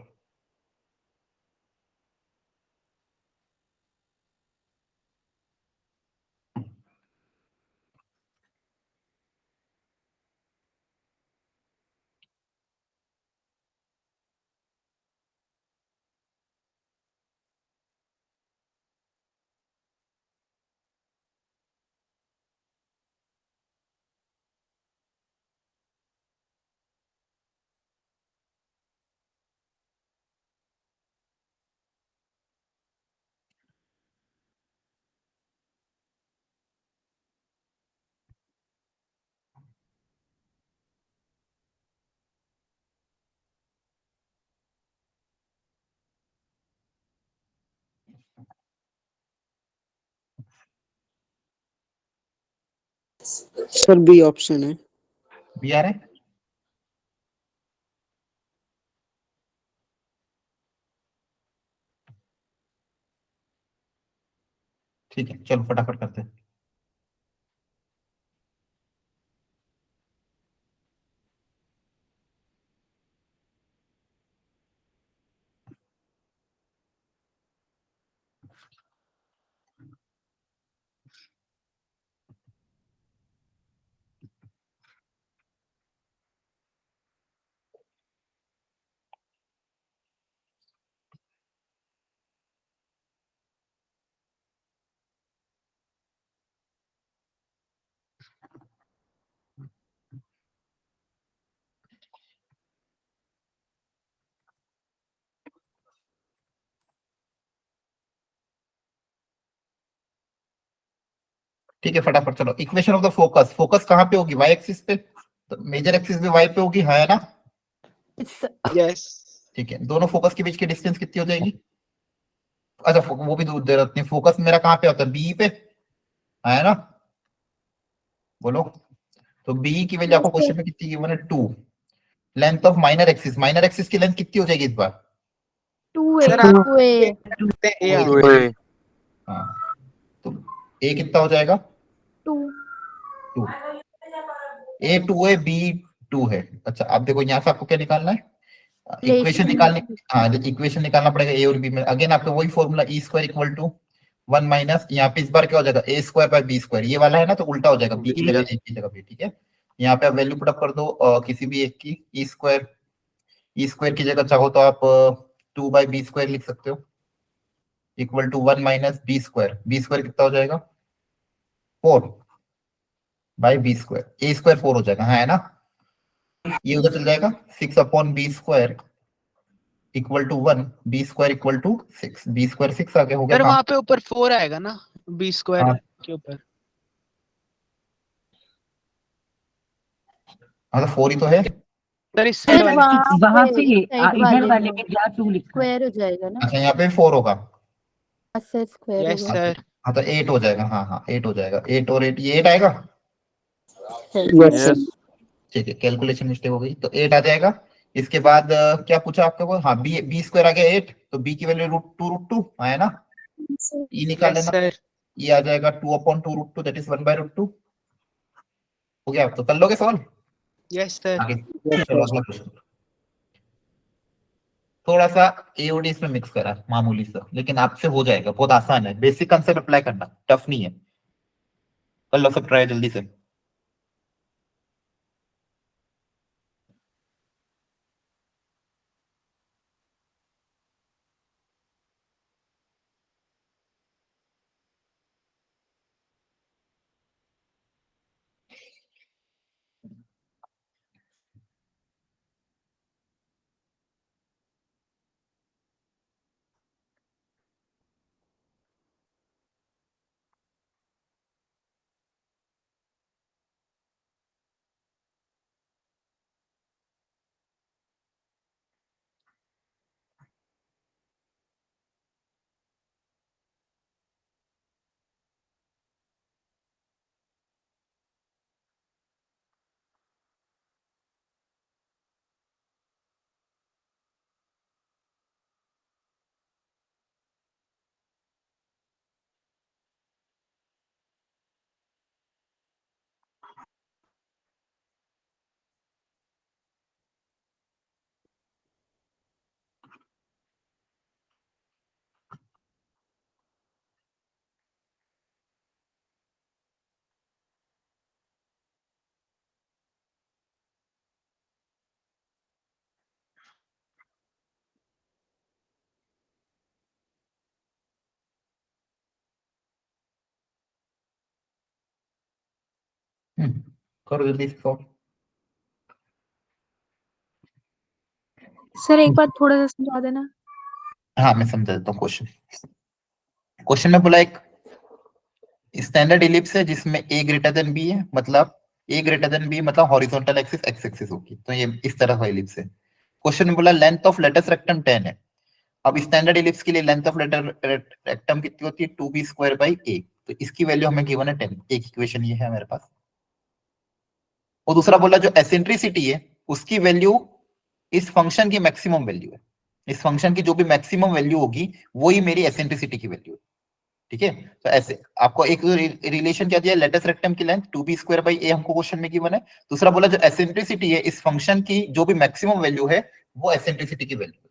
सर बी ऑप्शन है। बी आ रहा है। ठीक है चलो फटाफट करते हैं। ठीक है फटाफट चलो, equation of the focus, focus कहाँ पे होगी, वाई एक्सिस पे, तो मेजर एक्सिस भी वाई पे होगी, है ना। It's यस ठीक है, दोनों फोकस के बीच की डिस्टेंस कितनी हो जाएगी। अच्छा वो भी दूर जरूरत नहीं, फोकस मेरा कहाँ पे होता है, बी पे, है ना। बोलो, तो बी की वैल्यू आपको क्वेश्चन में कितनी गिवन है, 2। लेंथ ऑफ माइनर एक्सिस की लेंथ कितनी हो जाएगी इस बार। 2a सर आप 2a ए आ टू गया। ओए हाँ, तो ए कितना हो जाएगा, 2 2। ए 2 है, बी 2 है। अच्छा अब देखो यहाँ से आपको क्या निकालना है, इक्वेशन निकालनी। हाँ इक्वेशन निकालना पड़ेगा ए और बी में, अगेन आपका वही formula e square equal to 1 minus, यहाँ पे इस बार क्या हो जाएगा, a square by b square, ये वाला है ना तो उल्टा हो जाएगा, बी की जगह ए की जगह बी। ठीक है, यहाँ पे आप वैल्यू पुट अप कर दो किसी भी एक की, ई स्क्वायर की जगह चाहो तो आप 2/b² लिख सकते हो, equal to 1 minus b square कितना हो जाएगा, 4/b², ए स्क्वायर 4 हो जाएगा, हाँ है ना। ये उधर चल जाएगा, 6/b² equal to 1, b² equal to 6, b² 6 आगे हो गया सर काम। वहां पे ऊपर 4 आएगा ना, बी स्क्वायर हाँ के ऊपर। हाँ, तो 4 ही तो है। सर इस सर साइड वहाँ वहां पे पे इस साइड इधर वाले वाले में में जहाँ 2 लिखा है। स्क्वायर हो जाएगा ना। अच्छा यहाँ पे 4 होगा। सर स्क्वायर यस होगा। सर। हाँ तो 8 हो जाएगा, हाँ हाँ 8 हो जाएगा, 8 और 8, ये 8 आएगा। Yes sir. यस ठीक है, कैलकुलेशन मिस्टेक हो गई, तो 8 आ जाएगा। इसके बाद क्या पूछा आपका वो, हाँ बी² आ गया 8, तो बी की वैल्यू √2 है ना। ई निकाल यस लेना, सर। ये आ जाएगा 2/2√2 दैट इज 1/√2। हो गया, तो कर लोगे सवाल यस सर। आगे। यस चलो सर। अगला क्वेश्चन, थोड़ा सा एओडी इसमें मिक्स करा है, मामूली सा, लेकिन आपसे हो जाएगा, बहुत आसान है, बेसिक कंसेप्ट अप्लाई करना, टफ नहीं है। कर लो सब ट्राई जल्दी से। करो जल्दी से solve। सर एक बार थोड़ा सा समझा देना। हाँ मैं समझा देता हूँ क्वेश्चन। क्वेश्चन में बोला एक स्टैंडर्ड इलिप्स है जिसमें a ग्रेटर देन b है, मतलब a ग्रेटर देन b मतलब हॉरिजॉन्टल एक्सिस x एक्सिस होगी, तो ये इस तरह का इलिप्स है। क्वेश्चन में बोला लेंथ ऑफ लेटस रेक्टम 10 है। अब स्टैंडर्ड इलिप्स के लिए लेंथ ऑफ लेटर रेक्टम कितनी होती है 2b स्क्वायर बाई a, तो इसकी वैल्यू हमें गिवन है 10। एक इक्वेशन ये है हमारे पास। और दूसरा बोला जो एसेंट्रिसिटी है उसकी वैल्यू इस फंक्शन की मैक्सिमम वैल्यू है, इस फंक्शन की जो भी मैक्सिमम वैल्यू होगी वही मेरी एसेंट्रिसिटी की वैल्यू है। ठीक है, तो ऐसे आपको एक रिलेशन क्या दिया, लेटस रेक्टम की length 2b square by a हमको क्वेश्चन में गिवन है। दूसरा बोला जो एसेंट्रिसिटी है इस फंक्शन की जो भी मैक्सिमम वैल्यू है वो एसेंट्रिसिटी की वैल्यू है।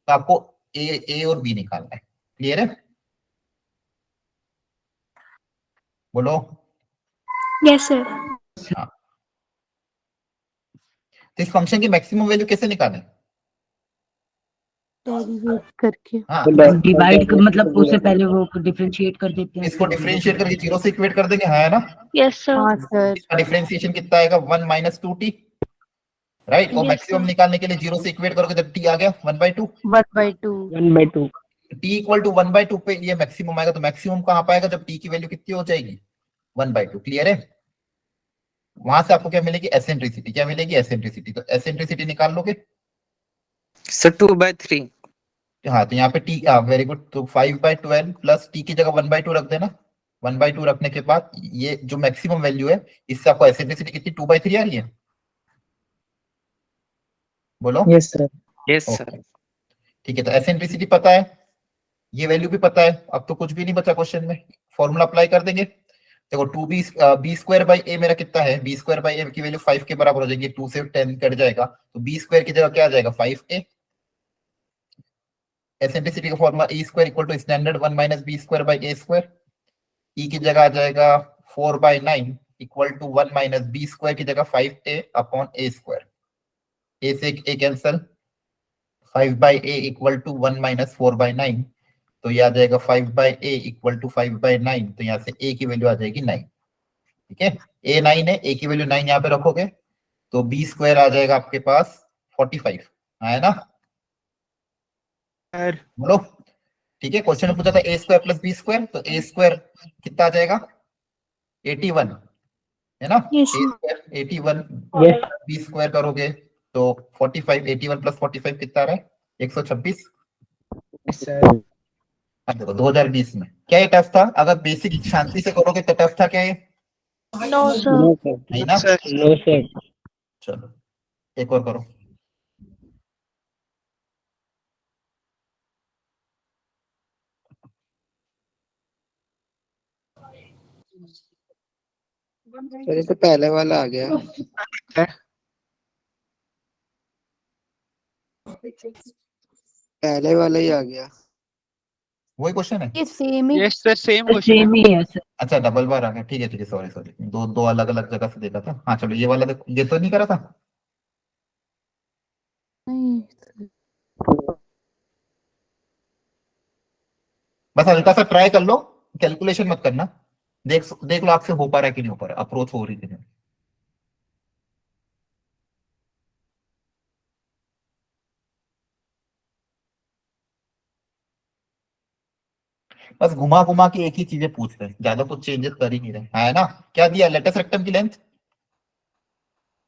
तो आपको a और b निकालना है। क्लियर है? बोलो। Yes sir. हाँ, तो इस फंक्शन की मैक्सिमम वैल्यू कैसे निकालें? डेरिवेट करके। हाँ, डिवाइड मतलब उससे पहले वो डिफरेंशिएट कर देते हैं। इसको डिफरेंशिएट करके जीरो से इक्वेट कर देंगे, है ना? Yes sir. हाँ सर। इसका डिफरेंशिएशन कितना आएगा 1 माइनस 2t, राइट? और Yes, मैक्सिमम sir. निकालने के लिए जीरो से इक्वेट करोगे जब t आ गया 1/2, 1/2। 1/2। t इक्वल टू 1/2 पे ये मैक्सिमम आएगा। तो मैक्सिमम कहां पाएगा जब t की वैल्यू कितनी हो जाएगी 1/2। क्लियर है? वहां से आपको क्या मिलेगी, एसेंट्रिसिटी। क्या मिलेगी, एसेंट्रिसिटी। तो एसेंट्रिसिटी निकाल लोगे। सर 2/3। हाँ, तो यहाँ पे t, वेरी गुड। तो 5/12 प्लस t की जगह 1/2 रख देना। 1/2 रखने के बाद ये जो मैक्सिमम वैल्यू है इससे आपको एसेंट्रिसिटी कितनी 2/3 आ रही है। बोलो। Yes sir. Yes sir. Okay, ठीक है। तो एसेंट्रिसिटी पता है, ये वैल्यू भी पता है। अब तो कुछ भी नहीं बचा क्वेश्चन में, फॉर्मूला अप्लाई कर देंगे। देखो 2b b square by a मेरा कितना है, b स्क्वायर बाई a की वैल्यू 5 के बराबर हो जाएगी। 2 से 10 कट जाएगा तो b स्क्वायर की जगह क्या आ जाएगा 5a। एसेंट्रिसिटी का formula e square equal to standard 1 minus b square by a square. e की जगह आ जाएगा 4/9 equal to 1 minus b square की जगह 5a upon a square. a से a cancel, 5/a equal to 1 minus 4/9, तो ये आ जाएगा 5/a इक्वल टू 5/9। तो यहाँ से a की वैल्यू आ जाएगी 9। ठीक है, a 9 है, a की वैल्यू 9 यहाँ पे रखोगे तो b स्क्वायर आ जाएगा आपके पास 45, है ना? सर बोलो। ठीक है, क्वेश्चन में पूछा था a square plus b square, तो a स्क्वायर कितना आ जाएगा 81, है ना? Yes, a square 81, yes b square करोगे तो 45, 81 प्लस 45 कितना आ रहा है 126। सर। अब देखो 2020 में क्या ये टफ था? अगर बेसिक शांति से करोगे तो टफ था क्या ये? No sir. No sir. नहीं ना? Sir no sir. चलो एक और करो। सर ये तो पहले वाला आ गया। पहले वाला ही आ गया। वही क्वेश्चन है? ये सेम ही। Yes sir same question same ही है सर। अच्छा, डबल बार आ गया। ठीक है ठीक है, सॉरी सॉरी, दो दो अलग अलग जगह से देखा था। हाँ चलो, ये वाला देखो, ये तो नहीं करा था। नहीं बस हल्का सा ट्राई कर लो, कैलकुलेशन मत करना। देख देख लो आपसे हो पा रहा है कि नहीं हो पा रहा, अप्रोच हो रही थी। बस घुमा घुमा के एक ही चीजें पूछ रहे हैं, ज्यादा कुछ चेंजेस कर ही नहीं रहे, है ना? क्या दिया, लेटेस्ट रेक्टम की लेंथ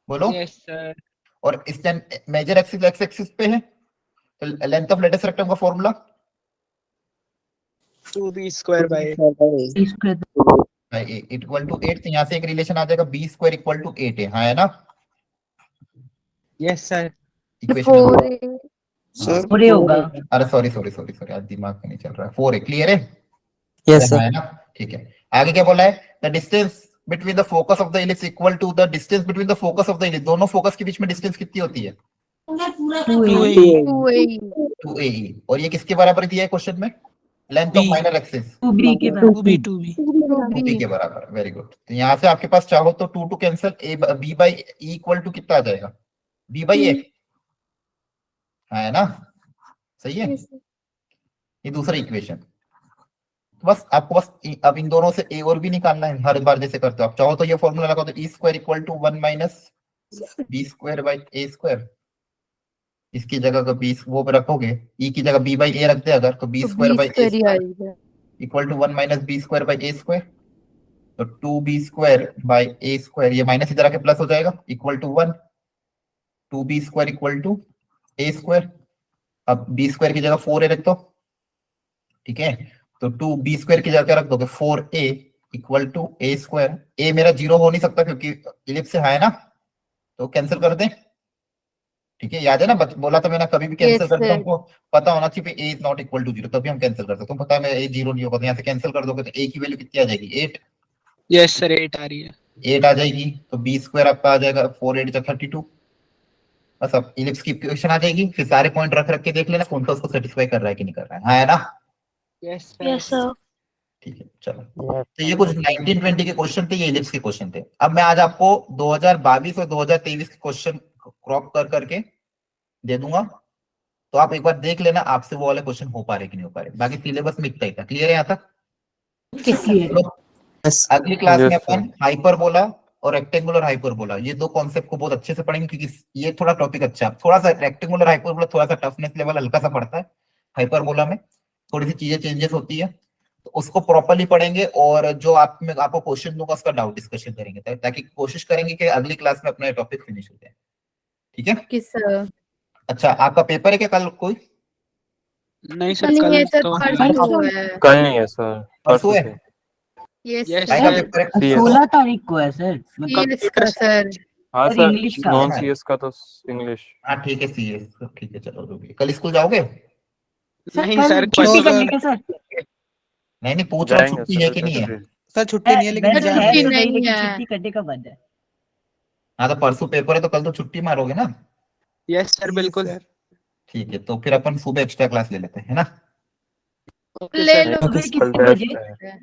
बोलो। Yes sir. और इस मेजर एक्सिस एक्स एक्सिस पे है, तो लेंथ ऑफ लेटेस्ट रेक्टम का formula 2b square by equal to 8। तो यहाँ से एक रिलेशन आ जाएगा b स्क्वायर इक्वल टू 8 है ना? Yes sir. Equation 4a। Sir पूरे होगा। अरे सॉरी सॉरी सॉरी सॉरी, आज दिमाग में नहीं चल रहा है। 4 है, क्लियर है? Yes sir. है ना? ठीक है, आगे क्या बोला है, the distance between the focus of the ellipse equal to the distance between the focus of the ellipse. दोनों फोकस के बीच में डिस्टेंस कितनी होती है 2a। 2ae। और ये किसके बराबर दिया है क्वेश्चन में, length of minor axis 2b के बराबर। 2b के बराबर। Very good. तो यहाँ से आपके पास चाहो तो 2 cancel, b by e equal to कितना आ जाएगा b बाई a, है ना? सही है? Yes, sir. ये दूसरा इक्वेशन। बस आपको बस अब इन दोनों से ए और बी निकालना है हर बार जैसे करते हो आप। चाहो तो ये फॉर्मूला लगाओ तो e square equal to 1 minus b square by a square. इसकी जगह का बी वो पे रखोगे, ई की जगह बी बाई ए रखते अगर, तो बी तो स्क्वायर बाई ए स्क्वायर ही स्क्वायर आएगा। Equal to 1 minus b square by a square. तो 2b square by a square, ये माइनस इधर आके प्लस हो जाएगा, equal to 1। 2b square equal to a square. अब बी स्क्वायर की जगह 4a रख दो, ठीक है। तो 2b स्क्वायर की जगह रख दोगे 4a equal to a square. A मेरा 0 हो नहीं सकता क्योंकि इलिप्स से है ना, तो कैंसिल कर दें, ठीक है। याद है ना, बोला था मैंने कभी भी कैंसिल Yes, करते sir. हमको पता होना चाहिए ए इज नॉट इक्वल टू 0, तभी हम कैंसिल करते हैं। तुम पता है मैं ए 0 नहीं होगा, तो यहाँ से कैंसिल कर दोगे तो ए की वैल्यू कितनी आ जाएगी 8। यस सर 8 आ रही है। 8 आ जाएगी, तो बी स्क्वायर आपका आ जाएगा 4 8 जा 32। बस अब इलिप्स की इक्वेशन आ जाएगी, फिर सारे पॉइंट रख रख के देख लेना कौन सा उसको सेटिस्फाई कर रहा है कि नहीं कर रहा है। हाँ है ना, यस यस सर। ठीक है चलो। तो ये कुछ 1920 के क्वेश्चन थे, ये इलिप्स के क्वेश्चन थे। अब मैं आज आपको 2022 और 2023 के क्वेश्चन क्रॉप कर करके दे दूंगा, तो आप एक बार देख लेना आपसे वो वाले क्वेश्चन हो पा रहे कि नहीं हो पा रहे। बाकी सिलेबस में इतना ही था, क्लियर है यहाँ तक? चलो, अगली क्लास में Yes, अपन हाइपरबोला और रेक्टेंगुलर हाइपरबोला, ये दो कॉन्सेप्ट को बहुत अच्छे से पढ़ेंगे क्योंकि ये थोड़ा टॉपिक अच्छा है। थोड़ा सा रेक्टेंगुलर हाइपरबोला थोड़ा सा टफनेस लेवल हल्का सा पड़ता है, हाइपरबोला में थोड़ी सी चीजें चेंजेस होती है, तो उसको प्रॉपर्ली पढ़ेंगे। और जो आपको क्वेश्चन दूंगा उसका डाउट डिस्कशन करेंगे, ताकि कोशिश करेंगे कि अगली क्लास में अपना टॉपिक फिनिश हो जाए, ठीक है। किस सर? अच्छा, आपका पेपर है क्या कल कोई? नहीं सर नहीं कल है सर, तो परसों है। कल नहीं है सर, परसों है? से। यस Yes, काय का sir. पेपर है? CS 16 तारीख को है सर, मतलब सीएस का सर। हाँ और सर, इंग्लिश का नॉन है। सीएस का तो इंग्लिश। हाँ ठीक है, सीएस ठीक है, चलो रुकिए। कल स्कूल जाओगे? नहीं कल सर छुट्टी तो करने के सर। नहीं नहीं, पूछ रहा हूँ जाएंगे छुट्टी है सर, कि नहीं है। Saturday। सर छुट्टी नहीं है लेकिन वैसे एग्जाम है है। तो नहीं लेकिन है। छुट्टी करने का बंद है। हाँ तो परसों पेपर है तो कल तो छुट्टी मारोगे ना? यस सर बिल्कुल। सर। ठीक है, तो फिर अपन सुबह एक्स्ट्रा क्लास ले लेते हैं ना। ओके ले सर। लो सुबह किसी कितने कल बजे? टेस्ट है।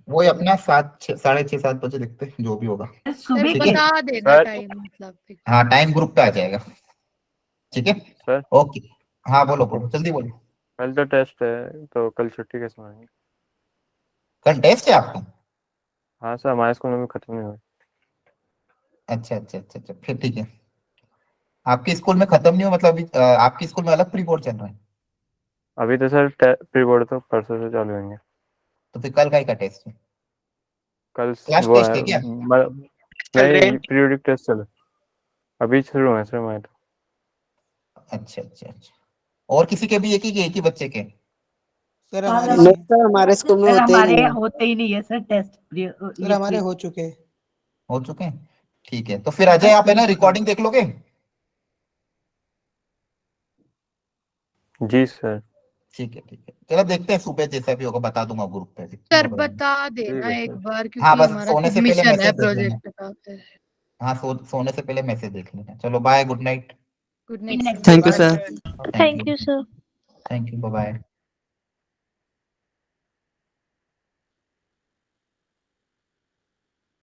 वो ही अपना 7 6 7 बजे देखते हैं, जो भी होगा। सुबह सर ठीक के है। बता देना सर। टाइम मतलब। हाँ टाइम ग्रुप पे आ जाएगा, ठीक है। सर ओके, हाँ बोलो बोलो, जल्दी बोलो। कल तो टेस्ट है, तो कल छुट्टी कैसे मारेंगे? कल टेस्ट है आपका? हाँ सर, हमारे स्कूल में भी खत्म नहीं हुआ। अच्छा अच्छा अच्छा अच्छा, फिर ठीक है। आपके स्कूल में खत्म नहीं हो मतलब अभी, आपके स्कूल में अलग प्री बोर्ड चल रहा है? अभी तो सर प्री बोर्ड तो परसों से चालू होंगे। तो फिर कल का टेस्ट है? कल क्लास वो टेस्ट है है क्या? चल रहे नहीं, हैं। पीरियोडिक टेस्ट चल अभी शुरू है सर हमारे तो। अच्छा अच्छा अच्छा, और किसी के भी एक ही बच्चे के? सर हाँ, हमारे नहीं, सर हमारे स्कूल में सर होते ही हमारे नहीं है। होते ही नहीं है सर टेस्ट। सर हमारे हो चुके हैं। हो चुके हैं, ठीक है। तो फिर अजय आप है ना रिकॉर्डिंग देख लोगे? जी सर। ठीक है ठीक है, चलो देखते हैं, सुबह जैसा भी होगा बता दूंगा ग्रुप पे भी। सर बता देना ठीक है, एक सर। बार हाँ, क्योंकि बस हमारा सोने से पहले सबमिशन है मैसेज देख लेना। प्रोजेक्ट का। फिर हाँ सोने से पहले मैसेज देख लेना। चलो bye, good night. Good night. Thank you sir. Thank you sir. Thank you, bye bye.